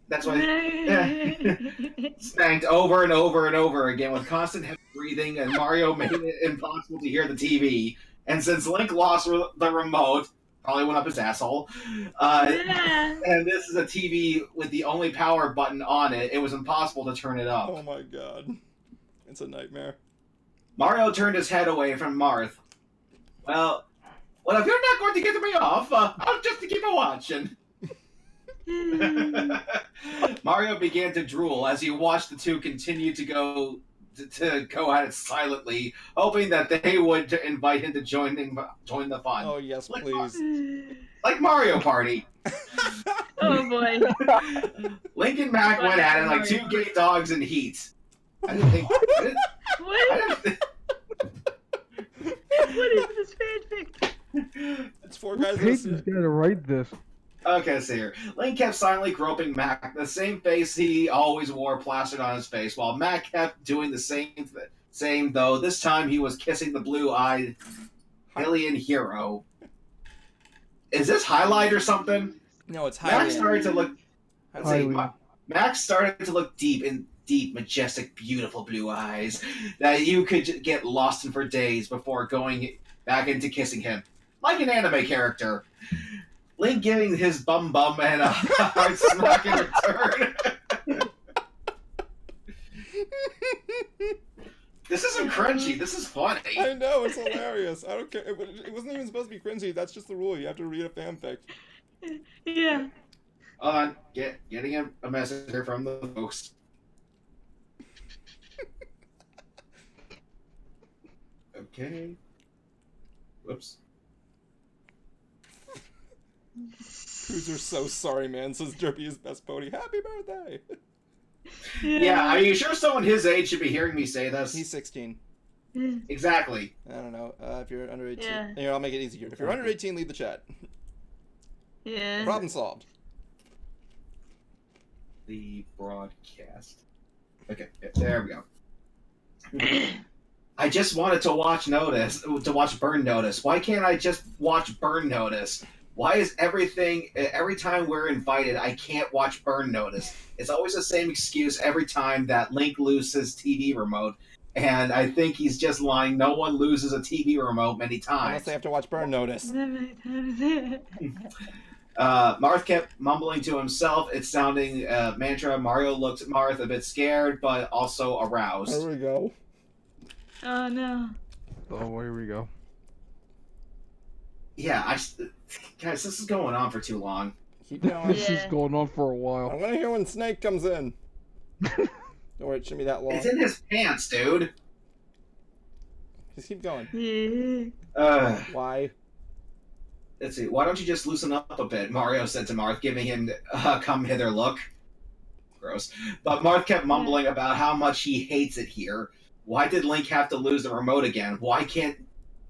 That's why spanked over and over and over again with constant heavy breathing, and Mario made it impossible to hear the TV. And since Link lost the remote, probably went up his asshole, and this is a TV with the only power button on it, it was impossible to turn it up. Oh my god. It's a nightmare. Mario turned his head away from Marth. Well, if you're not going to get me off, I'll just keep a watching. Mario began to drool as he watched the two continue to go at it silently, hoping that they would invite him to join the fun. Oh yes, please. Like Mario Party. Oh boy. Link and Mac went at it like two gay dogs in heat. I didn't think. What is this fanfic? It's four guys I hate this listening. guy to write this. Okay, so here. Link kept silently groping Mac, the same face he always wore plastered on his face, while Mac kept doing the same though this time he was kissing the blue-eyed alien hero. Is this highlight or something? No, it's Mac highly. started to look. Let's see. Highly. Max started to look deep, majestic, beautiful blue eyes that you could get lost in for days before going back into kissing him, like an anime character. Link giving his bum and a hard smack in return. This isn't cringy. This is funny. I know, it's hilarious. I don't care. It wasn't even supposed to be cringy. That's just the rule. You have to read a fanfic. Yeah. Hold on, getting a message here from the folks. Okay. Whoops. Cruiser's so sorry, man, says Derpy is best pony. Happy birthday! Yeah, are you sure someone his age should be hearing me say this? He's 16. Exactly. I don't know. If you're under 18. Yeah. Here, I'll make it easier. If you're under 18, leave the chat. Yeah. Problem solved. The broadcast. Okay, there we go. I just wanted to watch Burn Notice. Why can't I just watch Burn Notice? Why is every time we're invited, I can't watch Burn Notice? It's always the same excuse every time that Link loses his TV remote, and I think he's just lying. No one loses a TV remote many Unless times. they have to watch Burn Notice. Marth kept mumbling to himself. It's sounding mantra. Mario looked at Marth a bit scared, but also aroused. There we go. Oh no. Oh, here we go. Yeah, guys, this is going on for too long. Keep going. This is Yeah. going on for a I while. want to hear when Snake comes in. Don't worry, it shouldn't be that long. It's in his pants, dude. Just keep going. Yeah. Why? Let's see. Why don't you just loosen up a bit? Mario said to Marth, giving him a come hither look. Gross. But Marth kept mumbling about how much he hates it here. Why did Link have to lose the remote again? Why can't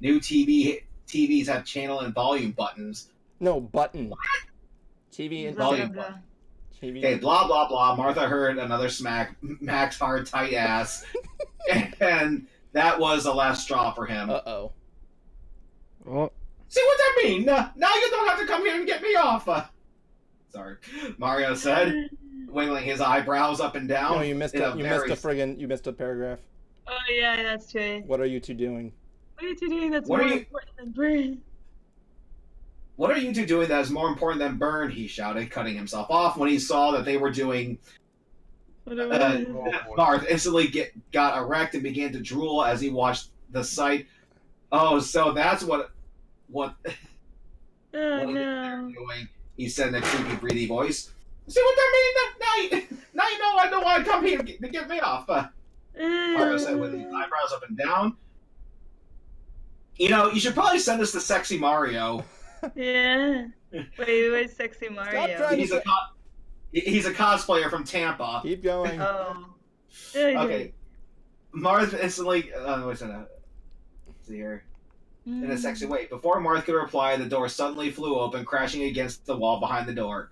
new TVs have channel and volume buttons? No, button. TV and Volume. TV. Okay, blah, blah, blah. Martha heard another smack. Max hard, tight ass. And that was the last straw for him. Uh-oh. Oh, See what that mean? Now you don't have to come here and get me off. Sorry. Mario said, wiggling his eyebrows up and down. No, you missed a paragraph. Oh yeah, that's true. What are you two doing? What are you two doing that's What more are you- important than Burn? What are you two doing that is more important than Burn? He shouted, cutting himself off when he saw that they were doing. Marth instantly got erect and began to drool as he watched the sight. Oh, so that's what Oh they're no. doing. He said in a creepy, breathy voice. See what that mean? Now you know I don't want to come here to get me off. Mario said with his eyebrows up and down. You know, you should probably send this to Sexy Mario. Yeah. Wait, where's Sexy Mario? trying He's a cosplayer from Tampa. Keep going. Oh. Okay. Marth instantly. What's that? Let's see here. In a sexy way. Before Marth could reply, the door suddenly flew open, crashing against the wall behind the door.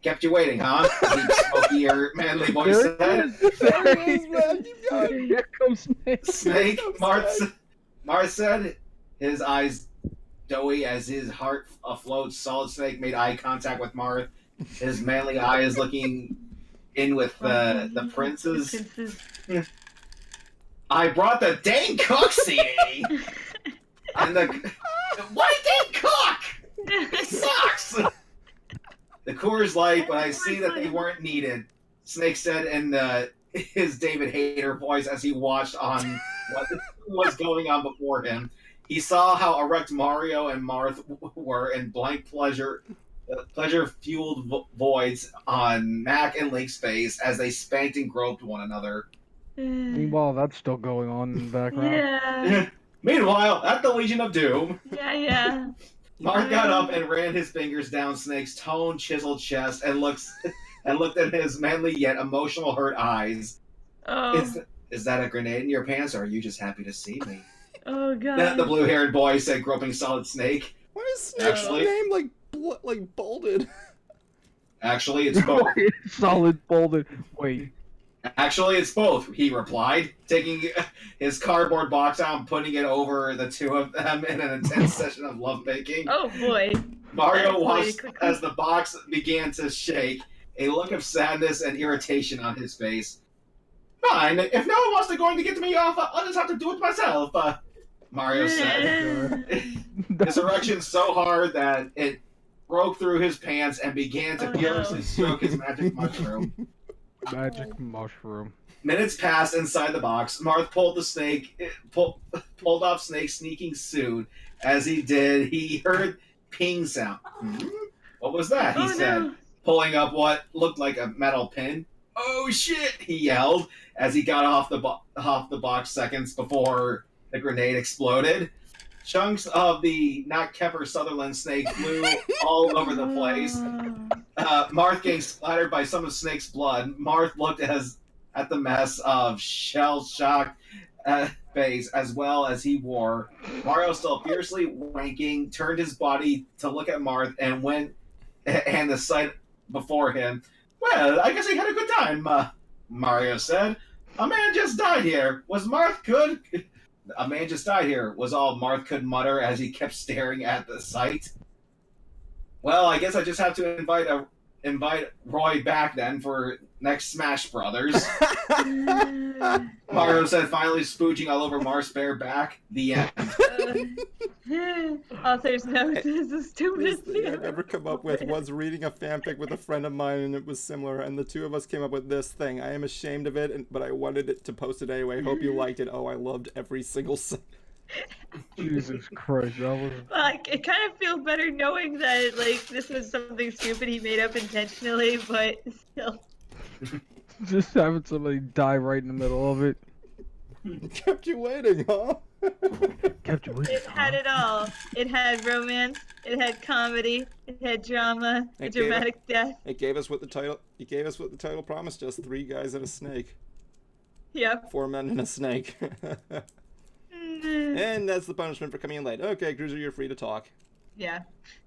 Kept you waiting, huh? Deep, smokier, manly voice said. There it is, man. Keep going. Here comes Snake. Snake, Here comes Marth, Marth said, his eyes doughy as his heart afloat. Solid Snake made eye contact with Marth. His manly eyes looking in with the prince's. I brought the dang cook CD! And the. Why dang cook? It sucks! The Coors Light, but I see that they weren't needed, Snake said in his David Hayter voice as he watched on what was going on before him. He saw how erect Mario and Marth were in blank pleasure-fueled voids on Mac and Link's face as they spanked and groped one another. Meanwhile, that's still going on in the background. Yeah. Meanwhile, at the Legion of Doom, Yeah. Marth got up and ran his fingers down Snake's toned, chiseled chest and looked at his manly yet emotional hurt eyes. Oh. Is that a grenade in your pants, or are you just happy to see me? Oh god. The blue-haired boy said, groping Solid Snake. Why is Snake's Actually- name like bolded? Actually, it's both. Solid bolded. Wait. Actually, it's both, he replied, taking his cardboard box out and putting it over the two of them in an intense session of lovemaking. Oh boy. Mario That's watched quickly. as the box began to shake, a look of sadness and irritation on his face. Fine, if no one wants to going to get me off, I'll just have to do it myself, Mario said. His erection so hard that it broke through his pants and began to Oh, no. furiously stroke his magic mushroom. Magic mushroom. Minutes passed inside the box. Marth pulled off Snake's sneaking suit. As he did, he heard ping sound. What was that? He Oh, said, no. pulling up what looked like a metal pin. Oh shit! He yelled as he got off the box seconds before the grenade exploded. Chunks of the not Kepper Sutherland snake flew all over the place. Marth getting splattered by some of Snake's blood. Marth looked at the mess of shell-shocked face as well as he wore. Mario, still fiercely wanking, turned his body to look at Marth and the sight before him. Well, I guess he had a good time, Mario said. A man just died here. Was Marth good? A man just died here, was all Marth could mutter as he kept staring at the sight. Well, I guess I just have to invite Roy back then for next Smash Brothers. Mario said, finally spooching all over Marth's bare back. The end. Author's notes is the This stupidest thing thing I've ever come up with was reading a fanfic with a friend of mine, and it was similar, and the two of us came up with this thing. I am ashamed of it, but I wanted it to post it anyway. Hope you liked it. Oh, I loved every single Jesus Christ, that was. Like, it kind of feels better knowing that, like, this was something stupid he made up intentionally, but still. Just having somebody die right in the middle of it. Kept you waiting, huh? Kept you waiting. It had it all. It had romance, it had comedy, it had drama, a It gave dramatic death. It gave us what the title promised us: 3 guys and a snake. Yep. 4 men and a snake. And that's the punishment for coming in late. Okay, Cruiser, you're free to talk. Yeah.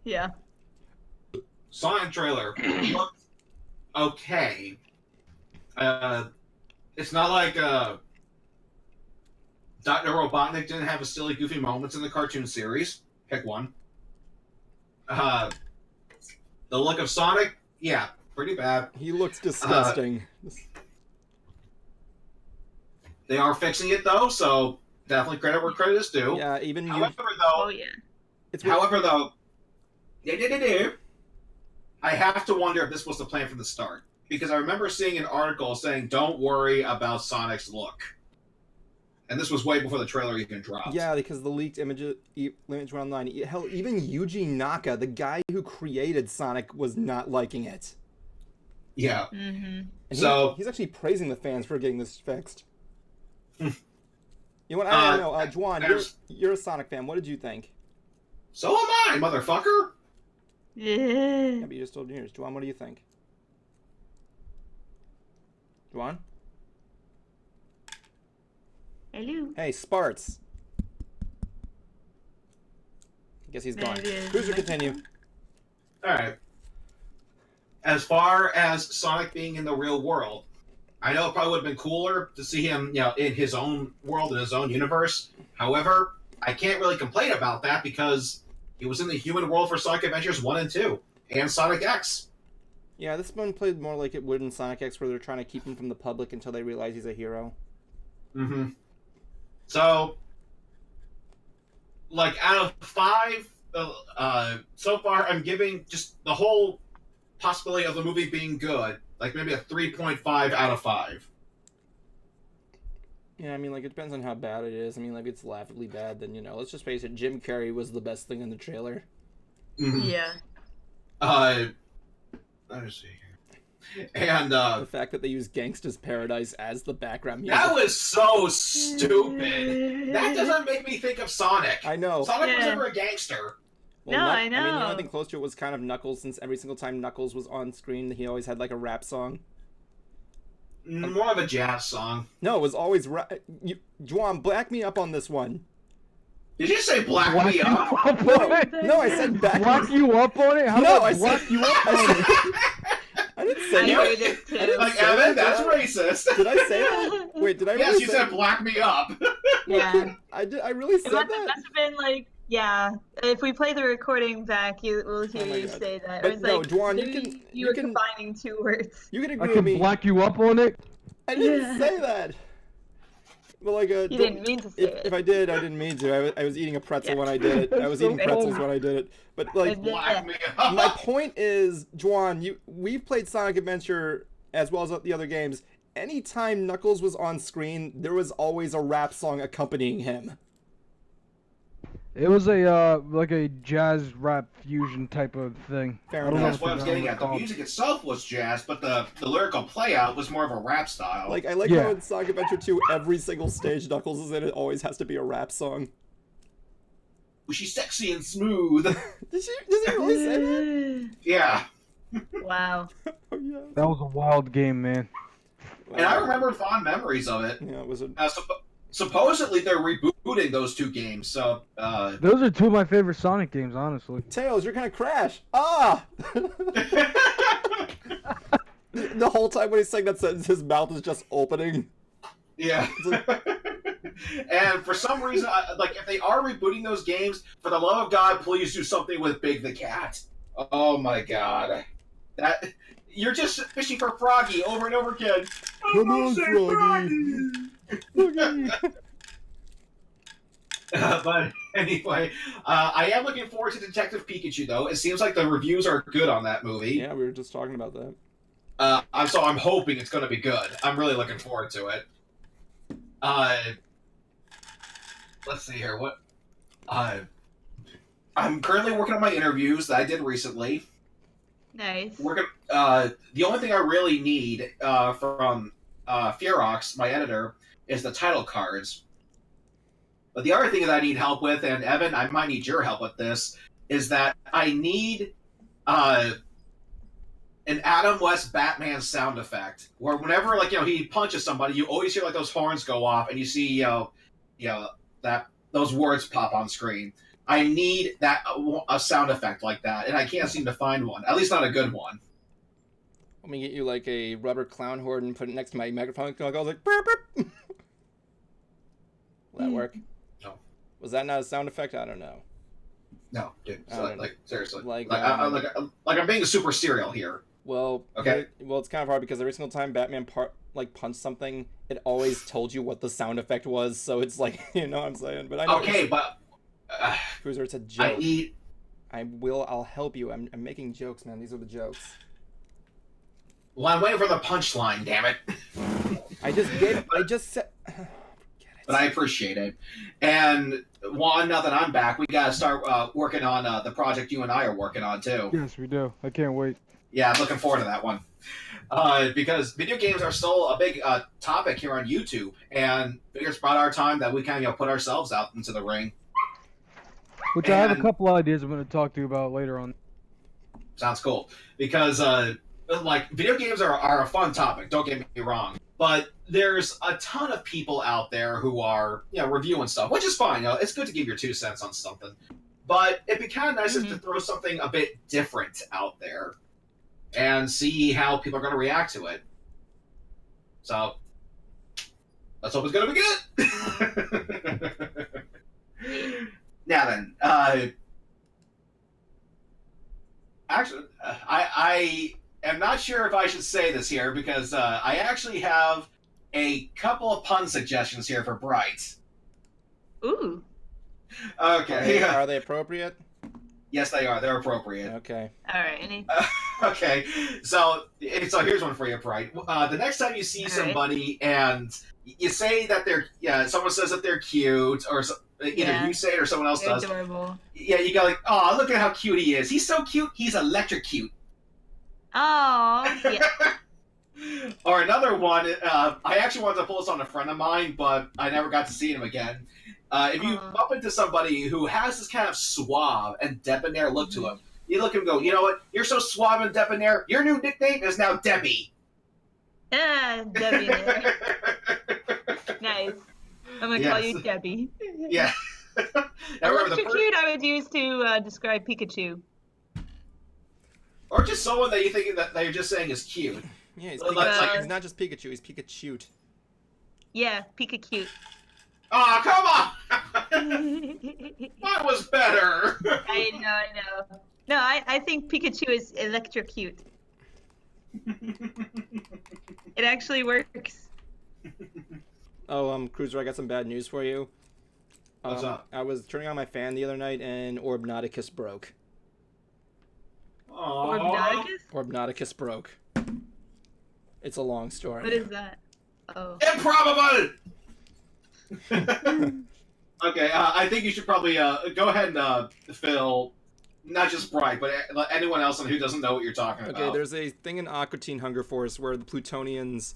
Yeah. Sonic trailer looked okay. It's not like Dr. Robotnik didn't have a silly, goofy moments in the cartoon series. Pick one. The look of Sonic, yeah, pretty bad. He looks disgusting. They are fixing it though, so definitely credit where credit is due. Yeah, even you. Oh, yeah. It's However, though, I have to wonder if this was the plan from the start. Because I remember seeing an article saying, don't worry about Sonic's look. And this was way before the trailer even dropped. Yeah, because the leaked image were online. Hell, even Yuji Naka, the guy who created Sonic, was not liking it. Yeah. Mm-hmm. And So- he's actually praising the fans for getting this fixed. You know what? I don't know. Juan, you're a Sonic fan. What did you think? So am I, motherfucker! Yeah. Yeah, but you just told yours. Juan, what do you think? Juan? Hello. Hey, Sparts. I guess he's gone. There it is. Cruiser, continue. Alright. as far as Sonic being in the real world, I know it probably would have been cooler to see him, in his own world, in his own universe. However, I can't really complain about that because he was in the human world for Sonic Adventures 1 and 2, and Sonic X. Yeah, this one played more like it would in Sonic X, where they're trying to keep him from the public until they realize he's a hero. Mm-hmm. So, like, out of 5, so far, I'm giving just the whole possibility of the movie being good, like maybe a 3.5 out of 5. Yeah, I mean, like, it depends on how bad it is. I mean, like, it's laughably bad, then, let's just face it, Jim Carrey was the best thing in the trailer. Mm-hmm. Yeah. Let me see here. And, the fact that they use Gangsta's Paradise as the background music. That was so stupid. That doesn't make me think of Sonic. I know. Sonic was never a gangster. Well, no, I know. I I mean, know. the only thing close to it was kind of Knuckles, since every single time Knuckles was on screen, he always had, like, a rap song. More of a jazz song. No, it was always Juan, black me up on this one. Did you say black me you up? up on it? No, I said Black you up on it? How No, about I black said you up on it? I didn't say I that. heard it too. I didn't Like, say Evan, that. that's racist. Did I say that? Wait, did I Yes, really you say said black me up. Yeah. I really said It must that? have been like, yeah. If we play the recording back, we'll hear Oh my you God. say that. But It was no, like, Juan, you you were can- combining 2 words. You can I agree with can me. black you up on it? I didn't say that. But like, You didn't mean to say if it. I did, I didn't mean to. I was eating a pretzel Yeah. when I did it. I was So eating pretzels funny. when I did it. But like, Black me up. my point is, Juan, we've played Sonic Adventure as well as the other games. Anytime Knuckles was on screen, there was always a rap song accompanying him. It was a like a jazz rap fusion type of thing. Fair I don't know enough. That's what I was if getting you know at. The what it's music itself was jazz, but the lyrical playout was more of a rap style. Like, I like Yeah. how in Sonic Adventure 2, every single stage Knuckles is in, it always has to be a rap song. She's sexy and smooth. Does he really say that? Yeah. Wow. Oh, yeah. That was a wild game, man. And I remember fond memories of it. Yeah, it was a... Supposedly they're rebooting those 2 games, so Those are 2 of my favorite Sonic games, honestly. Tails, you're gonna crash! Ah! The whole time when he's saying that sentence, his mouth is just opening. yeah. And for some reason, like, if they are rebooting those games, for the love of God, please do something with Big the Cat. Oh my God, that you're just fishing for Froggy over and over again. Come on, Froggy. But anyway, I am looking forward to Detective Pikachu, though. It seems like the reviews are good on that movie. Yeah, we were just talking about that. So I'm hoping it's going to be good. I'm really looking forward to it. Let's see here. What? I'm currently working on my interviews that I did recently. Nice. The only thing I really need from Fearox, my editor, is the title cards. But the other thing that I need help with, and Evan, I might need your help with this, is that I need an Adam West Batman sound effect, where whenever he punches somebody, you always hear like those horns go off, and you see that those words pop on screen. I need a sound effect like that, and I can't seem to find one. At least not a good one. Let me get you like a rubber clown horn and put it next to my microphone. It goes like, burp, burp. Will that work? No. Was that not a sound effect? I don't know. No, dude. I don't know. Seriously. Like, I'm being super serial here. Well, Okay. It's kind of hard because every single time Batman punched something, it always told you what the sound effect was. So it's like, you know what I'm saying? But I know. Okay, but Cruiser, it's a joke. I need. I'll help you. I'm making jokes, man. These are the jokes. Well, I'm waiting for the punchline. Damn it. I just said. But I appreciate it. And Juan, now that I'm back, we gotta start working on the project you and I are working on too. Yes, we do. I can't wait. Yeah, I'm looking forward to that one. Because video games are still a big topic here on YouTube, and it's about our time that we kind of put ourselves out into the ring. Which I have a couple ideas I'm going to talk to you about later on. Sounds cool. Because video games are a fun topic. Don't get me wrong, but there's a ton of people out there who are reviewing stuff, which is fine. It's good to give your 2 cents on something, but it'd be kind of nice to throw something a bit different out there. and see how people are going to react to it. So let's hope it's going to be good. Now then, actually, I am not sure if I should say this here because I actually have a couple of pun suggestions here for Bright. Ooh. Okay. Are they appropriate? Yes, they are. They're appropriate. Okay. All right. Okay. So here's one for you, Bright. The next time you see somebody and you say that someone says that they're cute, or either you say it or someone else does. Adorable. Yeah, you go like, oh, look at how cute he is. He's so cute. He's electric cute. Oh, yeah. Or another one, I actually wanted to pull this on a friend of mine, but I never got to see him again. If you bump into somebody who has this kind of suave and debonair look to him, you look at him and go, you know what? You're so suave and debonair. Your new nickname is now Debbie. Debbie. Nice. I'm going to call you Debbie. Yeah. Electrocute I would use to describe Pikachu. Or just someone that you think that you're just saying is cute. Yeah, he's not just Pikachu, he's Pikachu. Yeah, Pikachu. Oh, come on! That was better! I know. No, I think Pikachu is electrocute. It actually works. Oh, Cruiser, I got some bad news for you. What's up? I was turning on my fan the other night and Orbnauticus broke. Orbnauticus? Orbnauticus broke. It's a long story. What is that? Oh. Improbable! Okay, I think you should probably go ahead and fill, not just Bright, but anyone else who doesn't know what you're talking about. Okay, there's a thing in Aqua Teen Hunger Force where the Plutonians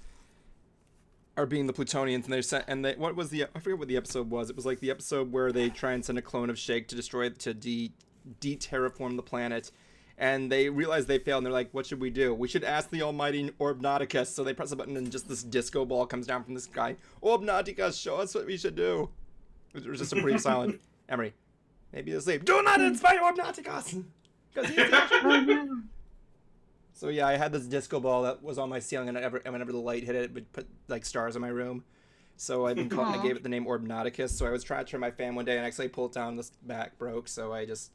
are being the Plutonians, and they what was the I forget what the episode was. It was like the episode where they try and send a clone of Shake to de-terraform the planet. And they realize they failed, and they're like, what should we do? We should ask the almighty Orbnauticus. So they press a button, and just this disco ball comes down from the sky. Orbnauticus, show us what we should do. It was just a brief silent. Emery, maybe you'll sleep. Do not inspire Orbnauticus! Because he's the So yeah, I had this disco ball that was on my ceiling, and whenever the light hit it, it would put like stars in my room. So I gave it the name Orbnauticus. So I was trying to turn my fan one day, and actually pulled it down, the back broke, so I just,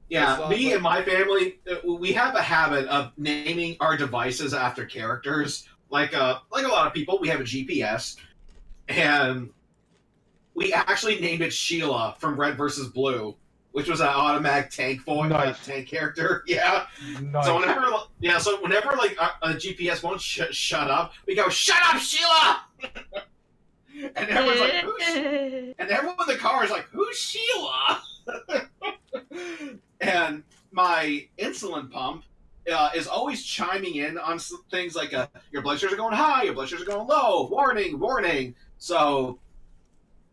Yeah, me and my family, we have a habit of naming our devices after characters. Like a lot of people, we have a GPS, and we actually named it Sheila from Red vs. Blue, which was an automatic tank tank character. Yeah. Nice. So whenever like a GPS won't shut up, we go, "Shut up, Sheila!" And everyone's like, and everyone in the car is like, "Who's Sheila?" And my insulin pump is always chiming in on things like your blood sugars are going high, your blood sugars are going low, warning, warning. So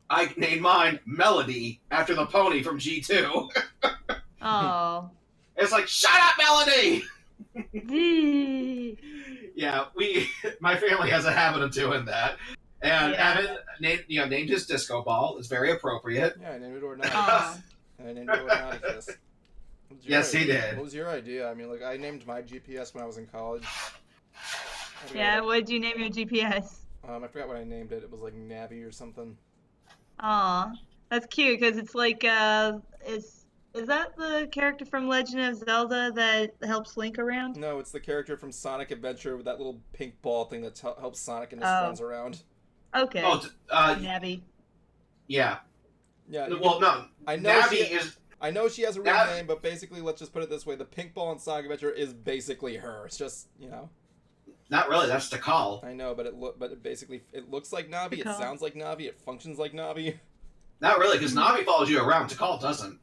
I named mine Melody after the pony from G2. Oh. It's like, shut up, Melody! Yeah, my family has a habit of doing that. And Evan named his disco ball. It's very appropriate. Yeah, I named it Orbnauticus. And I named it Orbnauticus. Yes, he did. What was your idea? I mean, like, I named my GPS when I was in college. Yeah, what did you name your GPS? I forgot what I named it. It was like Navi or something. Aw, that's cute because it's like is that the character from Legend of Zelda that helps Link around? No, it's the character from Sonic Adventure with that little pink ball thing that helps Sonic and his friends around. Okay. Oh, Navi. Yeah. Yeah. Well, no. I know she has a real name, but basically, let's just put it this way: the pink ball in Sonic Adventure is basically her. It's just, Not really. That's the call. I know, but it looks like Navi. It sounds like Navi. It functions like Navi. Not really, because Navi follows you around. Tikal doesn't.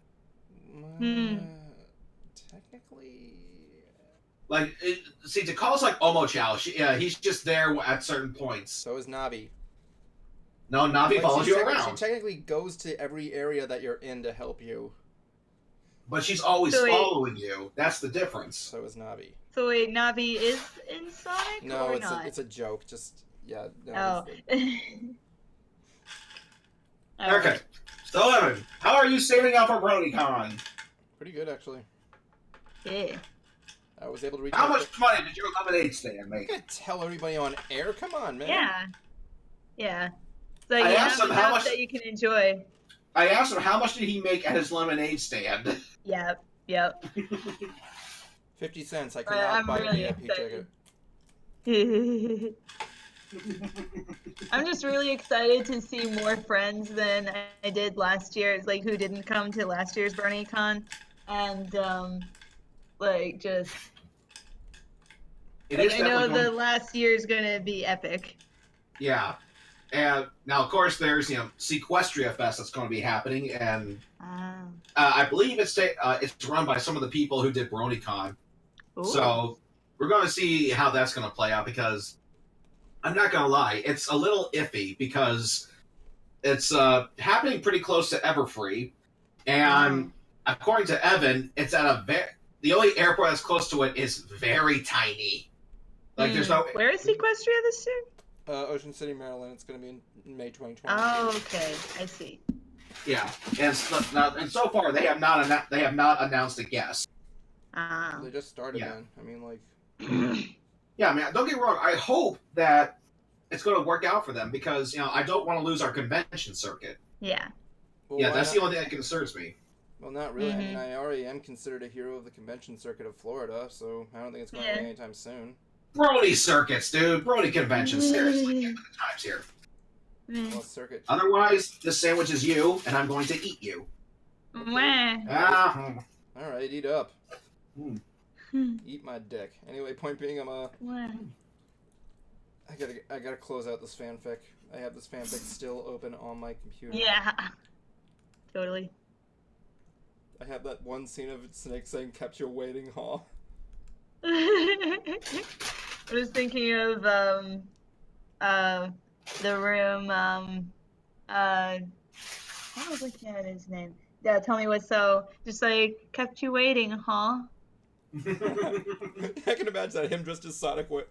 Technically. Like, see, Tikal's like Omochao. He's just there at certain points. So is Navi. No, Navi follows you around. She technically goes to every area that you're in to help you. But she's always following you. That's the difference. So is Navi. So wait, Navi is in Sonic no, or it's not? it's a joke. Just, yeah. No, Okay. So, Evan, how are you saving up for BronyCon? Pretty good, actually. Yeah. I was able to reach How out much money did your lemonade stand You make? can't tell everybody on air. Come on, man. Yeah. Yeah. So I you asked have him how enough much- that you can enjoy. I asked him how much did he make at his lemonade stand. Yep. Yep. 50 cents. I I'm cannot buy really a VIP ticket. excited. I'm just really excited to see more friends than I did last year. It's like who didn't come to last year's BronyCon, and like just It like is I know definitely the going. last year is gonna be epic. Yeah. And now, of course, there's Sequestria Fest that's going to be happening, and I believe it's run by some of the people who did BronyCon. Ooh. So we're going to see how that's going to play out, because I'm not going to lie, it's a little iffy because it's happening pretty close to Everfree, and according to Evan, it's at the only airport that's close to it is very tiny. Like there's no. Where is Sequestria this year? Ocean City, Maryland. It's going to be in May 2020. Oh, okay, I see. Yeah, and so far they have not announced a guest. They just started, Yeah. man. I mean, like. Yeah, man. Don't get me wrong. I hope that it's going to work out for them, because I don't want to lose our convention circuit. Yeah. Well, Yeah, why that's not? the only thing that concerns me. Well, not really. I mean, Mhm. I already am considered a hero of the convention circuit of Florida, so I don't think it's going to Yeah. be anytime soon. Brony circuits, dude. Brony conventions. Seriously, get with the times here. Well, circuit. Otherwise, this sandwich is you, and I'm going to eat you. Mwah. Ah. All right, eat up. Hmm. Eat my dick. Anyway, point being, Mwah. I gotta close out this fanfic. I have this fanfic still open on my computer. Yeah. Totally. I have that one scene of Snake saying, "Kept you waiting, huh?" I was thinking of the room I was looking at his name. Yeah, tell me what's so just like kept you waiting, huh? I can imagine that him dressed as Sonic with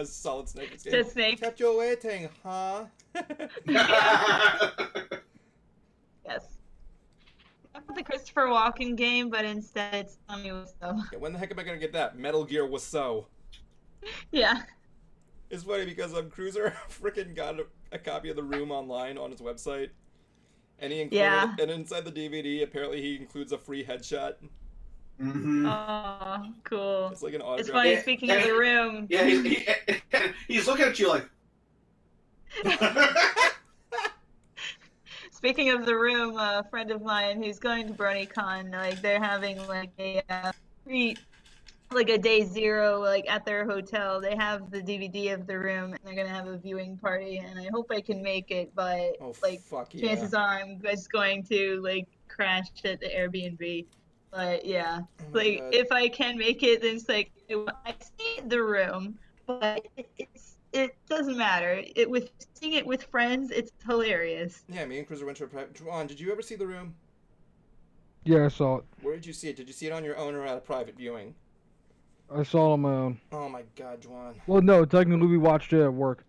Solid Snake. It's Just Snake. Kept you waiting, huh? Yes. I put the Christopher Walken game, but instead it's tell me what's so. Yeah, when the heck am I gonna get that? Metal Gear was so. Yeah. It's funny because Cruiser freaking got a copy of The Room online on his website, and he included, Yeah. and inside the DVD apparently he includes a free headshot. Mm-hmm. Oh, cool. It's like an autograph. It's funny. Yeah, Speaking of the room. Yeah, he's looking at you like. Speaking of the room, a friend of mine who's going to BronyCon, like they're having like a like a day zero, like at their hotel. They have the DVD of the room, and they're gonna have a viewing party. And I hope I can make it, but Oh, like fuck yeah. chances are I'm just going to like crash at the Airbnb. But yeah, Oh my like God. if I can make it, then it's like I see the room, but it doesn't matter. Seeing it with friends, it's hilarious. Yeah, me and Cruiser went to a private. Juan, did you ever see The Room? Yeah, I saw it. Where did you see it? Did you see it on your own or at a private viewing? I saw it on my own. Oh my God, Juan. Well, no, technically we watched it at work.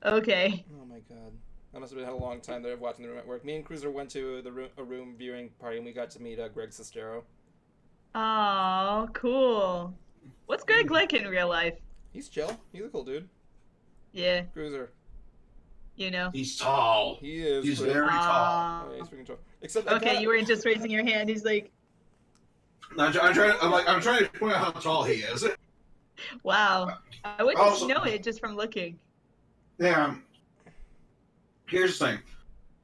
Okay. Oh my God. I must have had a long time there of watching The Room at work. Me and Cruiser went to a room viewing party, and we got to meet Greg Sestero. Oh, cool. What's Greg like in real life? He's chill. He's a cool dude. Yeah, Cruiser. you know. He's tall. He is. He's pretty- very tall. Ah. Oh, yeah, he's freaking tall. Except Okay, you weren't just raising your hand. He's like, I'm trying to point out how tall he is. wow. I wouldn't Also- know it just from looking. Yeah. Here's the thing.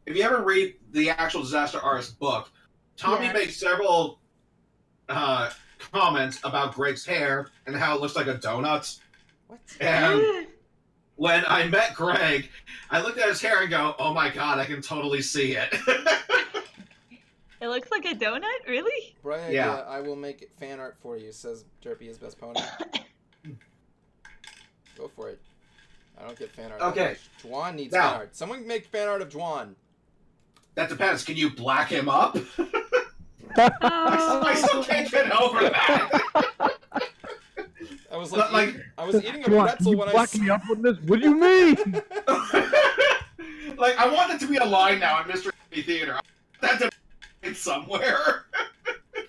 If you ever read the actual Disaster Artist book, Tommy Yeah. makes several comments about Greg's hair and how it looks like a donut. What? And when I met Greg, I looked at his hair and go, "Oh my God, I can totally see it." It looks like a donut? Really? Brian, Yeah. I will make fan art for you, says Derpy is best pony. Go for it. I don't get fan art. that Okay. much. Juan needs Now- fan art. Someone make fan art of Juan. That depends. Can you black him up? I still can't get over that. I was But, like, like- I was eating a Come on, pretzel you when I black me up with this? What do you mean? Like, I want it to be a line now in Mystery Theater. That's somewhere.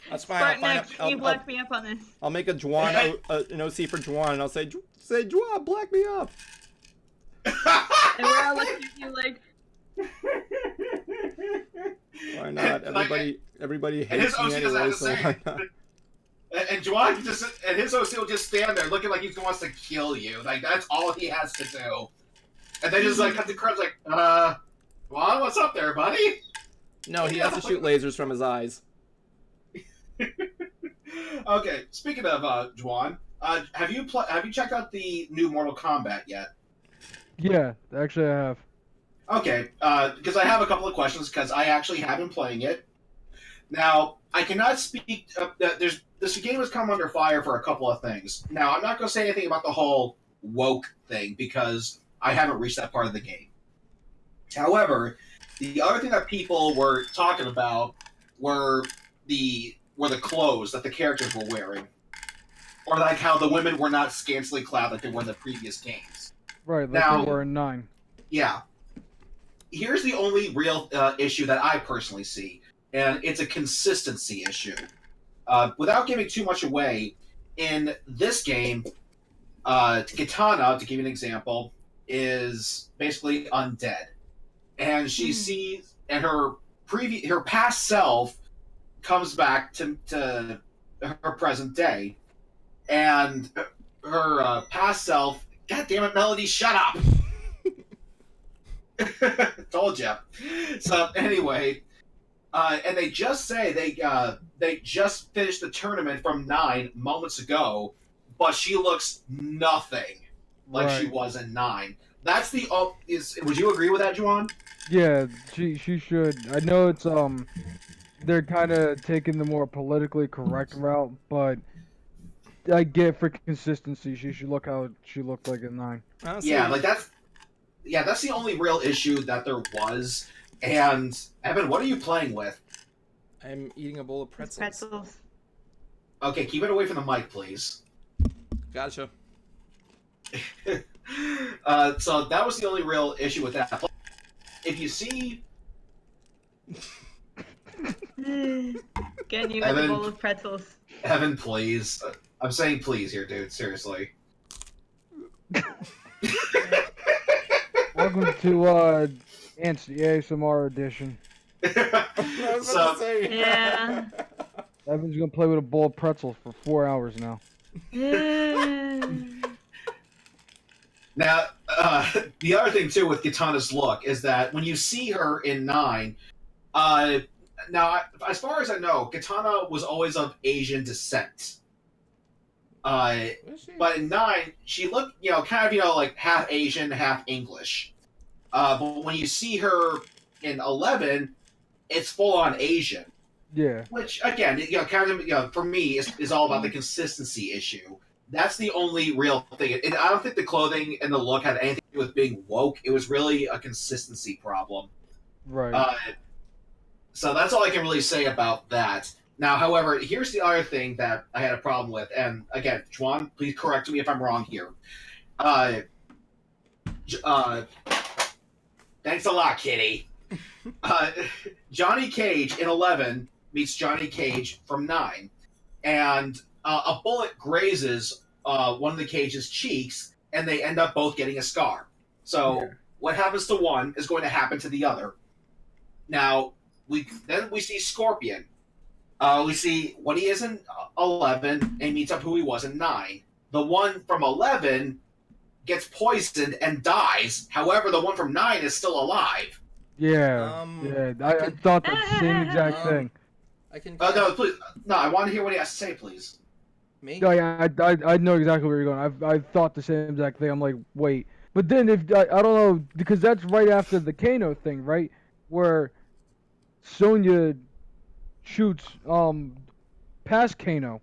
That's fine. Spartanex, can you black me up on this? I'll make a Juan, an OC for Juan, and I'll say Juan, black me up. And we're all looking at you like. Why not? Everybody hates me anyway, so why not? And Juwan and his OC will just stand there looking like he wants to kill you. Like, that's all he has to do. And they just, like, cut the crowd like, Juwan, what's up there, buddy? No, he has to shoot lasers from his eyes. Okay, speaking of, Juwan, have you checked out the new Mortal Kombat yet? Yeah, actually I have. Okay, because I have a couple of questions, because I actually have been playing it. Now, I cannot speak. This game has come under fire for a couple of things. Now, I'm not going to say anything about the whole woke thing because I haven't reached that part of the game. However, the other thing that people were talking about were the clothes that the characters were wearing, or like how the women were not scantily clad like they were in the previous games. Right, like Now, they were in 9. Yeah. Here's the only real issue that I personally see, and it's a consistency issue. Without giving too much away, in this game, Kitana, to give you an example, is basically undead, and she sees, and her past self comes back to her present day, and her past self. God damn it, Melody! Shut up. Told ya. So anyway, and they just say they just finished the tournament from 9 moments ago, but she looks nothing like she was in 9. That's the would you agree with that, Juwan? Yeah, she should. I know it's they're kind of taking the more politically correct route, but I get for consistency she should look how she looked like in 9. Honestly, that's the only real issue that there was. And Evan, what are you playing with? I'm eating a bowl of pretzels. Okay, keep it away from the mic, please. Gotcha. So that was the only real issue with that. If you see, Getting you with a bowl of pretzels. Evan, please. I'm saying please here, dude. Seriously. Welcome to N.T.S, the ASMR edition. Yeah. Evan's gonna play with a bowl of pretzels for 4 hours now. Now, the other thing too with Kitana's look is that when you see her in 9, now as far as I know, Kitana was always of Asian descent. But in 9, she looked, kind of, like half Asian, half English. But when you see her in 11, it's full on Asian. Yeah. Which again, kind of, for me, is all about the consistency issue. That's the only real thing. And I don't think the clothing and the look had anything to do with being woke. It was really a consistency problem. Right. So that's all I can really say about that. Now, however, here's the other thing that I had a problem with, and again, Juan, please correct me if I'm wrong here. Thanks a lot, Kitty. Johnny Cage in 11 meets Johnny Cage from 9, and a bullet grazes one of the Cage's cheeks, and they end up both getting a scar. So what happens to one is going to happen to the other. Now, we see Scorpion. We see what he is in 11 and meets up who he was in 9. The one from 11 gets poisoned and dies. However, the one from 9 is still alive. Yeah. I thought the same exact thing. I can. No, please. No, I want to hear what he has to say, please. Me? No, yeah, I know exactly where you're going. I thought the same exact thing. I'm like, wait. But then if I don't know, because that's right after the Kano thing, right? Where Sonya shoots past Kano.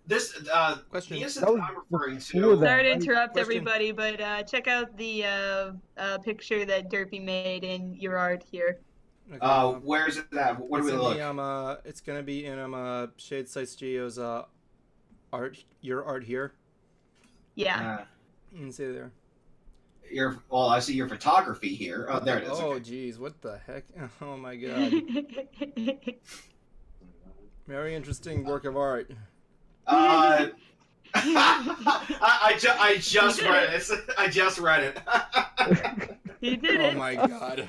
This Question. the incident That was I'm referring before to. that. Sorry to interrupt Question. everybody, but check out the picture that Derpy made in your art here. Okay, Where is it at? What do we look? It's gonna be in Shade Slice Studios art. Your art here. Yeah. You can see it there. I see your photography here. Oh, there it is. Oh, Okay. geez, what the heck? Oh my god. Very interesting work of art. I just read it. I just read it. He did Oh it. my god.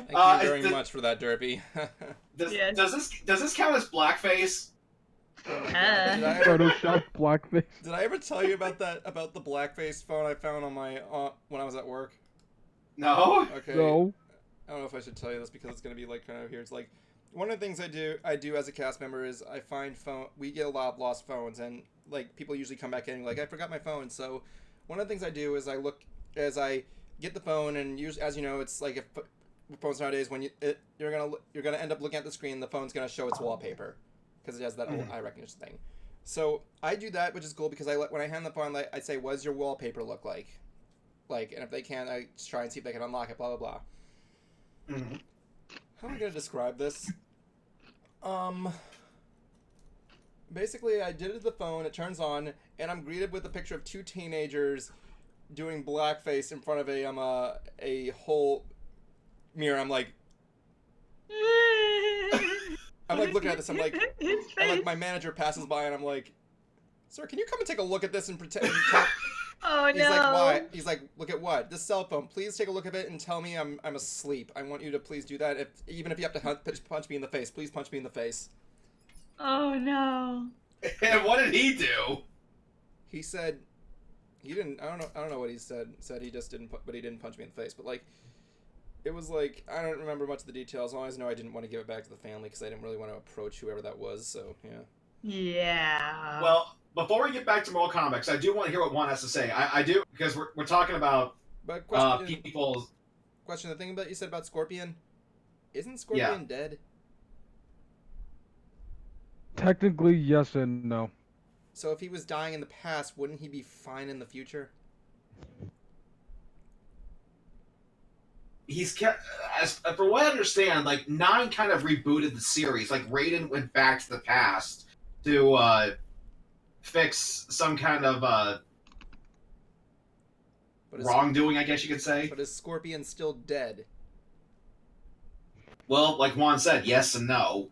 Thank you very much for that, Derpy. Yes. Does this count as blackface? Did I ever, Photoshop blackface. did I ever tell you about the blackface phone I found on my when I was at work? No. Okay. No. I don't know if I should tell you this because it's gonna be like kind of here. It's like one of the things I do as a cast member is I find we get a lot of lost phones, and like people usually come back in and like, I forgot my phone. So one of the things I do is I get the phone, and usually, as you know, it's like if phones nowadays, when you're gonna end up looking at the screen, the phone's gonna show its wallpaper because it has that old eye recognition thing. So I do that, which is cool because when I hand the phone, I say, "What does your wallpaper look like?" And if they can, I just try and see if they can unlock it. Blah blah blah. Mm-hmm. How am I gonna describe this? Basically, I did it to the phone. It turns on, and I'm greeted with a picture of two teenagers doing blackface in front of a whole mirror. I'm like looking at this. I'm like, my manager passes by, and I'm like, "Sir, can you come and take a look at this and pretend?" Oh no. He's like, "Why?" He's like, "Look at what? This cell phone. Please take a look at it and tell me I'm asleep. I want you to please do that. Even if you have to punch me in the face, please punch me in the face." Oh no. And what did he do? He said he didn't. I don't know what he said. Said he just didn't. But he didn't punch me in the face. But like, it was like, I don't remember much of the details. I always know I didn't want to give it back to the family because I didn't really want to approach whoever that was. So yeah. Yeah. Well, before we get back to Mortal Kombat, I do want to hear what Juan has to say. I do, because we're talking about But question. people's... Question. The thing about you said about Scorpion, isn't Scorpion dead? Technically, yes and no. So if he was dying in the past, wouldn't he be fine in the future? He's kept, as for what I understand, like 9 kind of rebooted the series. Like Raiden went back to the past to fix some kind of wrongdoing, I guess you could say. But is Scorpion still dead? Well, like Juan said, yes and no.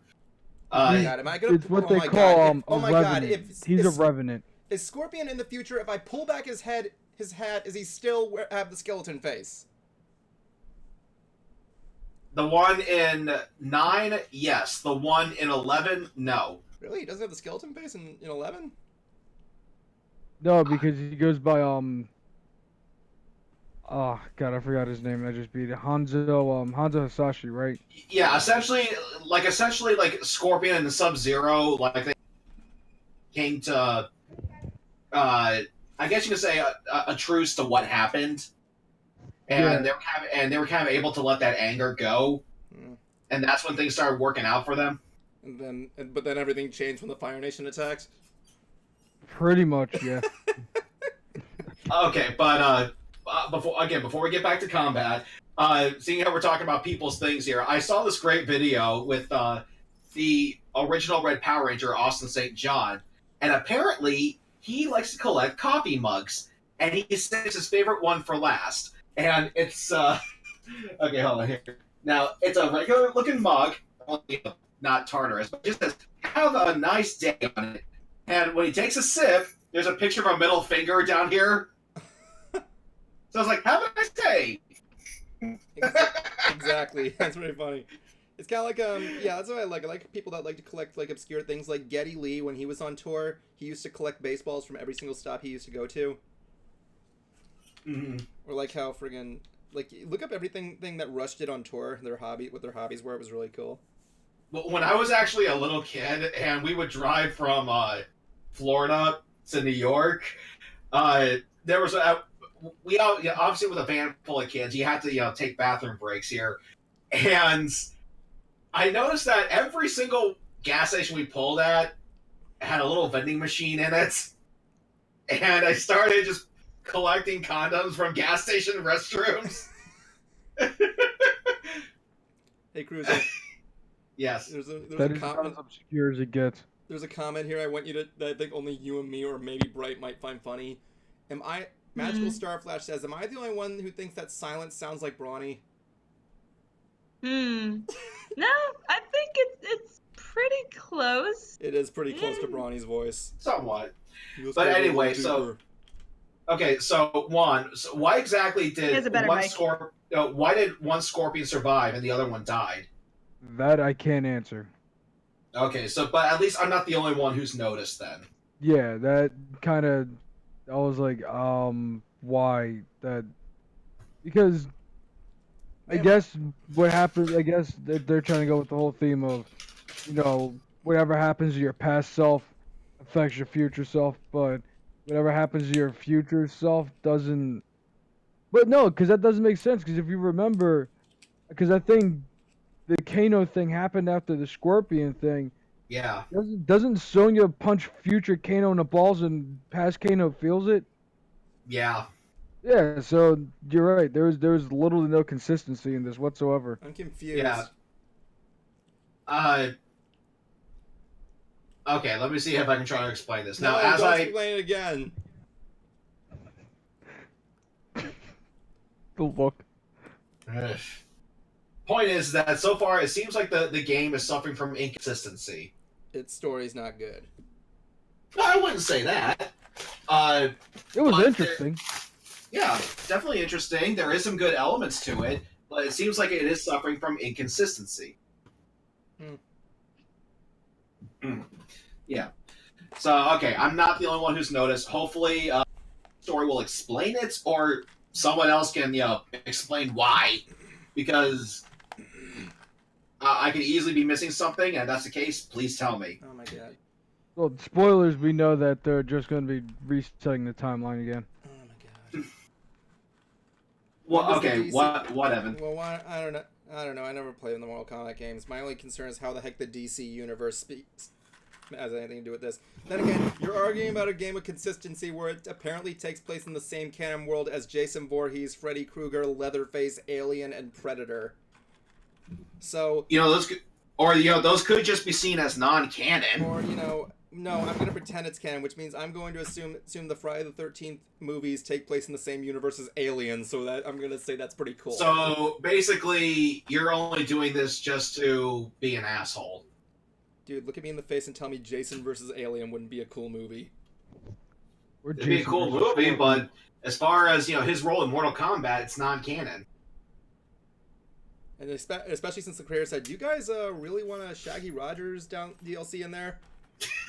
God, am I gonna? It's what oh they my call God, a revenant. He's a revenant. Is Scorpion in the future? If I pull back his hat, is he still have the skeleton face? The one in 9, yes. The one in 11, no. Really? He doesn't have the skeleton face in 11? No, because he goes by oh god, I forgot his name. I just beat it. Hanzo Hasashi, right? Yeah, essentially like Scorpion and the Sub-Zero, like they came to, I guess you could say a truce to what happened, and they were kind of able to let that anger go, and that's when things started working out for them. But then everything changed when the Fire Nation attacked. Pretty much, yeah. Okay, but before we get back to combat, seeing how we're talking about people's things here, I saw this great video with the original Red Power Ranger, Austin St. John, and apparently he likes to collect coffee mugs, and he says his favorite one for last. And it's okay, hold on here. Now it's a regular looking mug, only not Tartarus, but it just says "Have a nice day" on it. And when he takes a sip, there's a picture of a middle finger down here. So I was like, "Have a nice day." Exactly. That's very funny. It's kind of like yeah, that's what I like. I like people that like to collect like obscure things. Like Geddy Lee, when he was on tour, he used to collect baseballs from every single stop he used to go to. Mm-hmm. Or like how friggin' like look up everything that Rush did on tour. What their hobbies were. It was really cool. Well, when I was actually a little kid, and we would drive from Florida to New York, there was we all obviously with a van full of kids, you had to take bathroom breaks here, and I noticed that every single gas station we pulled at had a little vending machine in it, and I started just collecting condoms from gas station restrooms. Hey, Cruiser. Yes. There's That a is about comment. as obscure as it gets. There's a comment here I want you to that I think only you and me or maybe Bright might find funny. Magical Starflash says, "Am I the only one who thinks that silence sounds like Brawny?" No, I think it's pretty close. It is pretty close to Bronny's voice. Somewhat. But anyway, so okay, so Juan, so why exactly He has a did better one mic. why did one scorpion survive and the other one died? That I can't answer. Okay, so but at least I'm not the only one who's noticed then. Yeah, that kind of. I was like, why that? Because I guess what happened. I guess they're trying to go with the whole theme of, whatever happens to your past self affects your future self, but whatever happens to your future self doesn't. But no, because that doesn't make sense. Because if you remember, because I think the Kano thing happened after the Scorpion thing. Yeah. Doesn't Sonya punch future Kano in the balls and past Kano feels it? Yeah. Yeah, so you're right. There was little to no consistency in this whatsoever. I'm confused. Yeah. Okay, let me see if I can try to explain this. Now, as don't I explain it again. The look. Point is that so far it seems like the game is suffering from inconsistency. Its story's not good. I wouldn't say that. It was but interesting. Yeah, definitely interesting. There is some good elements to it, but it seems like it is suffering from inconsistency. Yeah. So, okay, I'm not the only one who's noticed. Hopefully, the story will explain it, or someone else can, explain why. Because I could easily be missing something, and if that's the case, please tell me. Oh my god. Well, spoilers, we know that they're just going to be resetting the timeline again. Oh my god. Well, okay, what, Evan? Well, why, I don't know. I never played in the Mortal Kombat games. My only concern is how the heck the DC universe has anything to do with this. Then again, you're arguing about a game of consistency where it apparently takes place in the same canon world as Jason Voorhees, Freddy Krueger, Leatherface, Alien, and Predator. So those could just be seen as non-canon. Or no, I'm gonna pretend it's canon, which means I'm going to assume the Friday the 13th movies take place in the same universe as Alien. So that I'm gonna say that's pretty cool. So basically, you're only doing this just to be an asshole. Dude, look at me in the face and tell me Jason versus Alien wouldn't be a cool movie. It'd be a cool movie, but as far as his role in Mortal Kombat, it's non-canon. And especially since the creator said, "You guys really want a Shaggy Rogers DLC in there?"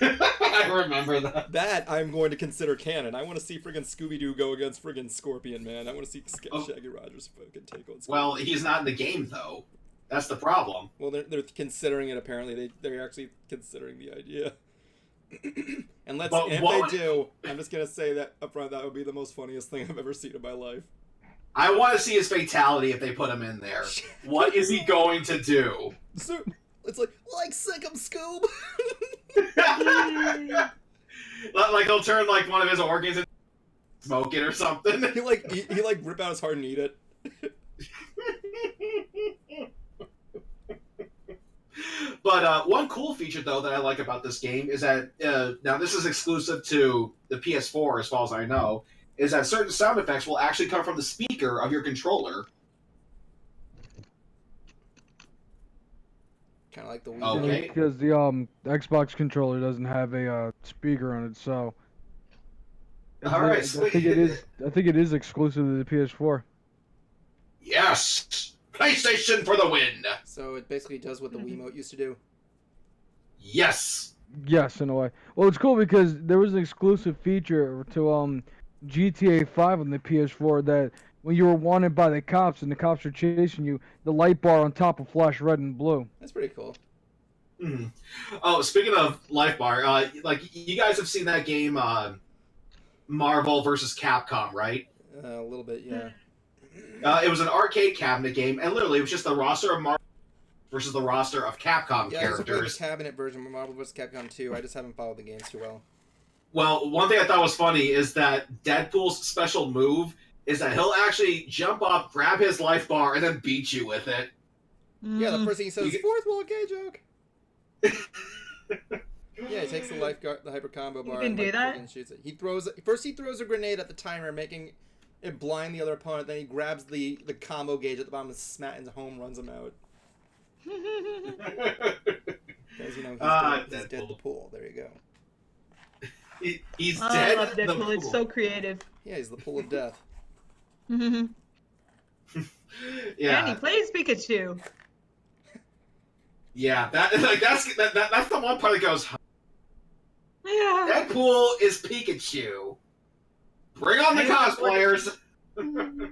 I remember that. That I'm going to consider canon. I want to see friggin' Scooby-Doo go against friggin' Scorpion, man. I want to see Shaggy Rogers fucking take on Scorpion. Well, he's not in the game, though. That's the problem. Well, they're considering it, apparently. They're actually considering the idea. And if they do, I'm just going to say that up front, that would be the most funniest thing I've ever seen in my life. I want to see his fatality if they put him in there. What is he going to do? So, it's like sick him, Scoob! Like he'll turn like one of his organs and smoke it or something. He rip out his heart and eat it. But one cool feature though that I like about this game is that now this is exclusive to the PS4 as far as I know, is that certain sound effects will actually come from the speaker of your controller. Kind of like the Wii. Okay. Because the Xbox controller doesn't have a speaker on it, so. All right, I think it is exclusive to the PS4. Yes, PlayStation for the win. So it basically does what the Wiimote used to do. Yes. Yes, in a way. Well, it's cool because there was an exclusive feature to GTA 5 on the PS4 that when you were wanted by the cops and the cops were chasing you, the light bar on top would flash red and blue. That's pretty cool. Mm-hmm. Oh, speaking of life bar, like you guys have seen that game, Marvel versus Capcom, right? A little bit, yeah. It was an arcade cabinet game, and literally it was just the roster of Marvel versus the roster of Capcom characters. Yeah, it's a cabinet version of Marvel vs. Capcom 2. I just haven't followed the games too well. Well, one thing I thought was funny is that Deadpool's special move is that he'll actually jump up, grab his life bar, and then beat you with it. Yeah, the first thing he says is, fourth wall gay joke. Yeah, he takes the the hyper combo bar and do that? And shoots it. He throws a grenade at the timer, making it blind the other opponent. Then he grabs the combo gauge at the bottom and home runs him out. Because he's Deadpool. dead the pool. There you go. He's Oh, dead. I love the Deadpool. It's pool. so creative. Yeah, he's the pool of death. And Yeah. he plays Pikachu. Yeah, that's the one part that goes. Yeah. Deadpool is Pikachu. Bring on the cosplayers. Oh my God.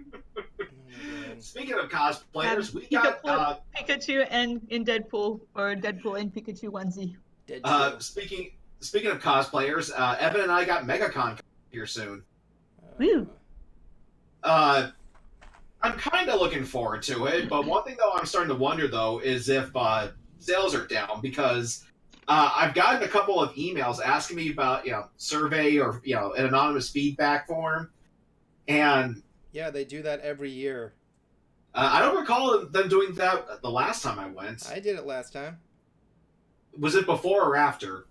Speaking of cosplayers, Have we got Pikachu and in Deadpool, or Deadpool in Pikachu onesie. Dead chill. speaking of cosplayers, Evan and I got MegaCon here soon. Woo. I'm kind of looking forward to it, but one thing though I'm starting to wonder though is if sales are down because I've gotten a couple of emails asking me about survey or an anonymous feedback form, and Yeah, they do that every year. I don't recall them doing that the last time I went. I did it last time. Was it before or after?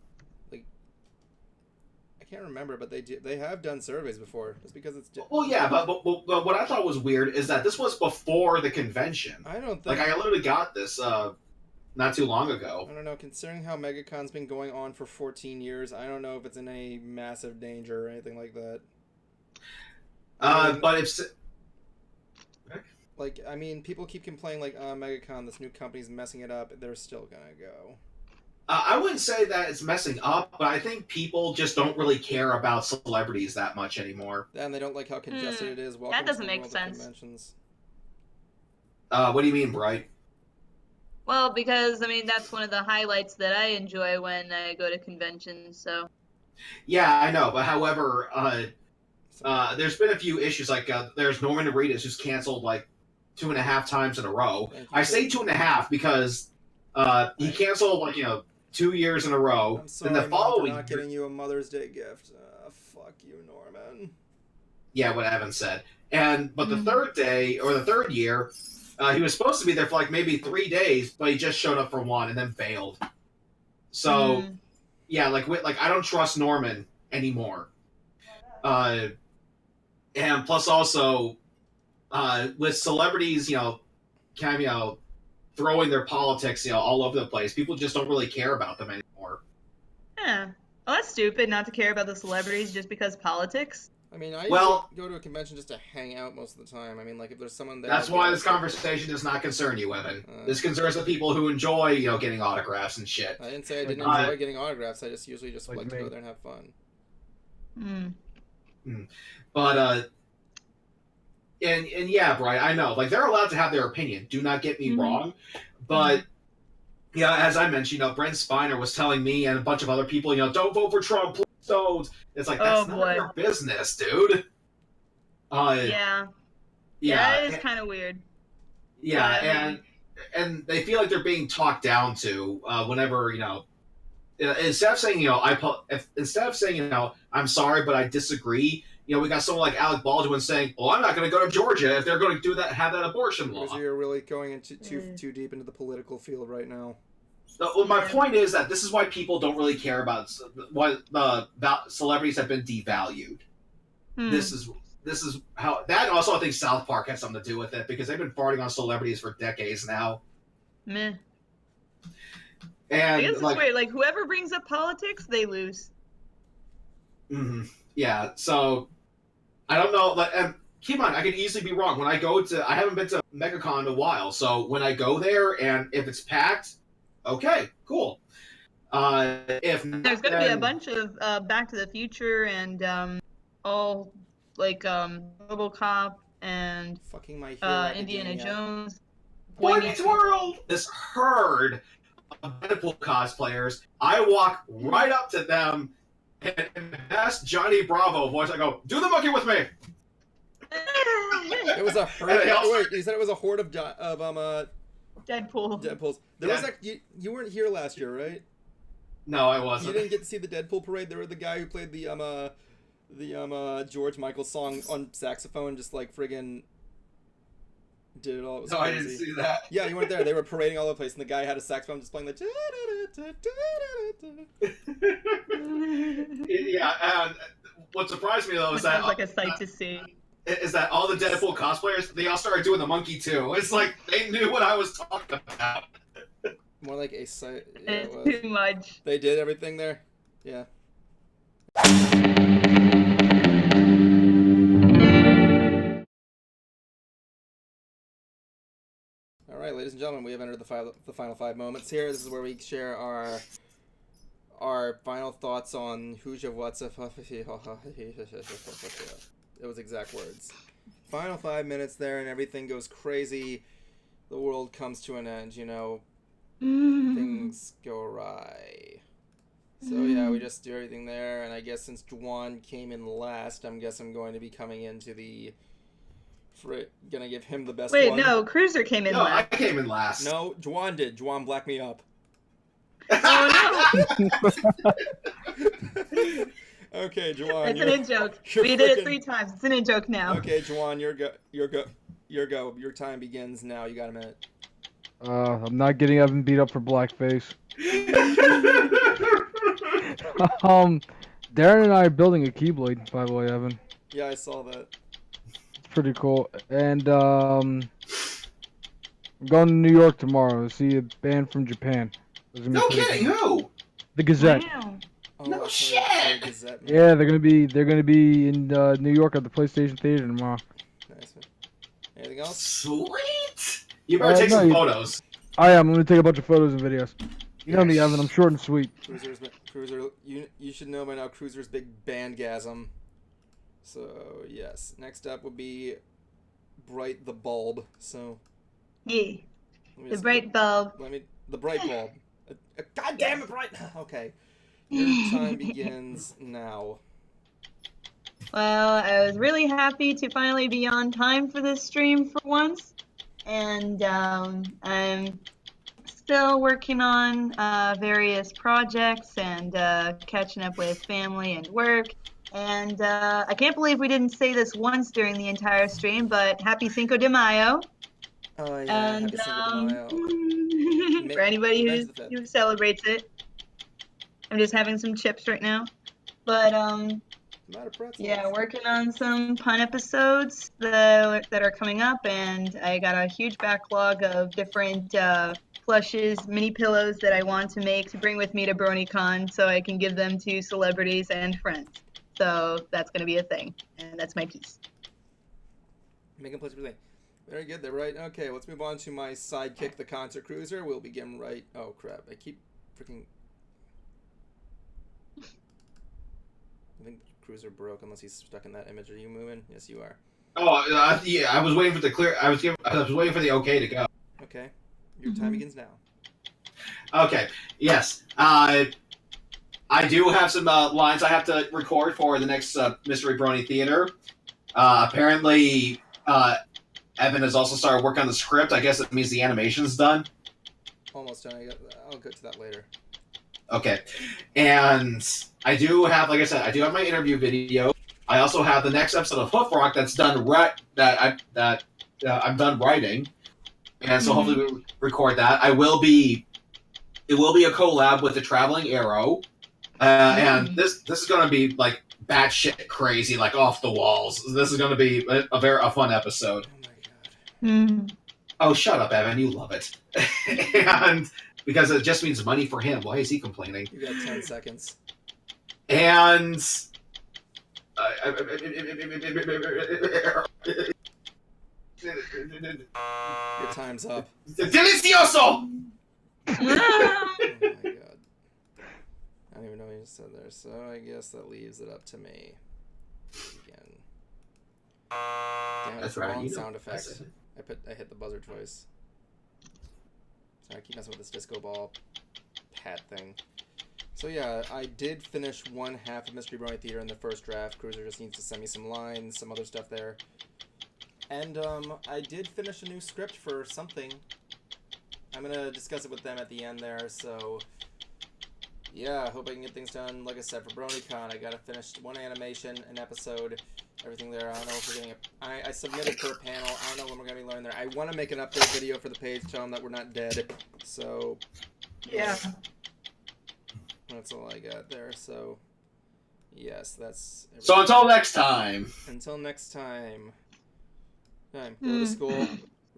I can't remember, but they have done surveys before. Just because it's. Well, yeah, but what I thought was weird is that this was before the convention. I don't think. I literally got this not too long I ago. don't know. Considering how MegaCon's been going on for 14 years, I don't know if it's in any massive danger or anything like that. But if I mean, people keep complaining MegaCon, this new company's messing it up. They're still gonna go. I wouldn't say that it's messing up, but I think people just don't really care about celebrities that much anymore. And they don't like how congested it is. Welcome That doesn't to the make world of sense. Conventions. What do you mean, Bright? Well, because, I mean, that's one of the highlights that I enjoy when I go to conventions, so. Yeah, I know, but however, there's been a few issues. There's Norman Reedus who's canceled 2.5 times in a row. I say 2.5 because he canceled 2 years in a row. I'm sorry, Then the Mom, following for not getting you a Mother's Day gift. Fuck you, Norman. Yeah, what Evan said. But the third day or the third year, he was supposed to be there for maybe 3 days, but he just showed up for one and then bailed. So yeah, I don't trust Norman anymore. And plus also with celebrities, throwing their politics, all over the place, people just don't really care about them anymore. Yeah. Well, that's stupid not to care about the celebrities just because politics. I mean, I Well- usually go to a convention just to hang out most of the time. I mean, if there's someone there... That's why this conversation does not concern you, Evan. This concerns the people who enjoy, getting autographs and shit. I didn't say I didn't Like- enjoy getting autographs. I just usually just Like like to me. go there and have fun. But and yeah, Brian, I know, they're allowed to have their opinion. Do not get me wrong, but yeah, as I mentioned, Brent Spiner was telling me and a bunch of other people, don't vote for Trump, please don't. It's that's Oh, none boy. of your business, dude. Yeah. Yeah, That is kind of weird. yeah, Yeah, I mean- and they feel like they're being talked down to whenever instead of saying instead of saying I'm sorry but I disagree. We got someone like Alec Baldwin saying, "Well, I'm not going to go to Georgia if they're going to do that, have that abortion law." Because you're really going into too deep into the political field right now. Well, my point is that this is why people don't really care about about celebrities have been devalued. This is how that. Also, I think South Park has something to do with it because they've been farting on celebrities for decades now. Meh. And I guess it's weird. Whoever brings up politics, they lose. Yeah, so I don't know. And keep in mind, I could easily be wrong. When I go to, I haven't been to MegaCon in a while, so when I go there and if it's packed, okay, cool. If not, There's going to be a then- bunch of Back to the Future and all RoboCop and Fucking My Hero Indiana Academia. Jones. Boy Meets World. This herd of Deadpool cosplayers, I walk right up to them and ask Johnny Bravo voice. I go, "Do the monkey with me." It was a herd. And they also- Wait, you said it was a horde of Deadpool. Deadpools. There was you weren't here last year, right? No, I You wasn't. didn't get to see the Deadpool parade. There were the guy who played the George Michael song on saxophone, just friggin' did it all. It was No, I crazy. didn't see that. Yeah, you weren't there. They were parading all over the place, and the guy had a saxophone just playing Yeah, and what surprised me though Which is that sounds like a sight to see. is that all the Deadpool cosplayers, they all started doing the monkey too. It's like they knew what I was talking about. More like a site. Yeah, it It's was. too much. They did everything there. Yeah. All right, ladies and gentlemen, we have entered the final 5 moments here. This is where we share our final thoughts on who's your what's up. It was exact words. Final 5 minutes there, and everything goes crazy. The world comes to an end. You know, things go awry. So yeah, we just do everything there, and I guess since Juwan came in last, I'm going to be coming into the. Gonna give him the best Wait, one. no, Cruiser came in No, I last. came in last. No, Juwan did. Juwan blacked me up. Oh Okay, no! Juwan. It's an in-joke. you're We did it frickin- 3 times. It's an in-joke now. Okay, Juwan, your go. Your time begins now. You got a minute. I'm not getting Evan beat up for blackface. Darren and I are building a Keyblade, by the way, Evan. Yeah, I saw that. It's pretty cool. And I'm going to New York tomorrow to see a band from Japan. No kidding, who? The Gazette. Wow. Oh, No I saw shit! that Gazette, man. Yeah, they're gonna be in New York at the PlayStation Theater tomorrow. Nice, man. Anything else? Sweet! You better take no, some you- photos. I'm gonna take a bunch of photos and videos. You know me, Evan. I'm short and sweet. Cruiser, you should know by now. Cruiser's big bandgasm. So yes, next up would be Bright the Bulb. So Yeah. let me The just- bright bulb. the bright bulb. God damn it, bright. Okay, your time begins now. Well, I was really happy to finally be on time for this stream for once. And I'm still working on various projects and catching up with family and work. And I can't believe we didn't say this once during the entire stream, but happy Cinco de Mayo. Oh yeah, And happy Cinco de Mayo. for anybody Revenge the Fifth. who celebrates it. I'm just having some chips right now. But Tomato pretzels. yeah, working on some pun episodes that are coming up, and I got a huge backlog of different plushes, mini pillows that I want to make to bring with me to BronyCon so I can give them to celebrities and friends. So that's going to be a thing, and that's my piece. Making place for everything. Very good. They're right. Okay, let's move on to my sidekick, the Concert Cruiser. We'll begin right. Oh crap! I keep freaking. I think Cruiser broke unless he's stuck in that image. Are you moving? Yes, you are. Oh, yeah, I was waiting for the clear. I was waiting for the okay to go. Okay, your time begins now. Okay. Yes. I do have some lines I have to record for the next Mystery Brony Theater. Apparently, Evan has also started work on the script. I guess that means the animation's done. Almost done. I'll get to that later. Okay. And I do have, like I said, I do have my interview video. I also have the next episode of Hoof Rock that's done I'm done writing, and so hopefully we'll record that. It will be a collab with the Traveling Arrow, and this is going to be like batshit crazy, like off the walls. This is going to be a fun episode. Oh my god. Oh, shut up, Evan! You love it, and because it just means money for him. Why is he complaining? You got 10 seconds. And Your time's up. Delicioso! Oh my god. I don't even know what you said there, so I guess that leaves it up to me. Again. Damn, That's that's right, wrong you know, sound I effect. said I hit the buzzer twice. Sorry, I keep messing with this disco ball pad thing. So yeah, I did finish one half of Mystery Brony Theater in the first draft. Cruiser just needs to send me some lines, some other stuff there. And I did finish a new script for something. I'm gonna discuss it with them at the end there, so yeah, I hope I can get things done. Like I said, for BronyCon, I gotta finish one animation, an episode, everything there. I don't know if we're getting I submitted for a panel. I don't know when we're gonna be learning there. I want to make an update video for the page, tell them that we're not dead. So Yeah. that's all I got there. So yes, that's everything. So until next time. Until next time. Go to school,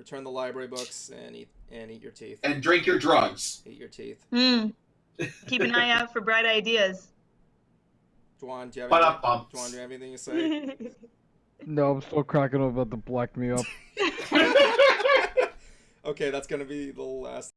return the library books, and eat your teeth. And drink your drugs. Eat your teeth. Keep an eye out for bright ideas. Juan, do you Ba-da-bum. have anything to say? No, I'm still cracking up about the black me up. Okay, that's gonna be the last.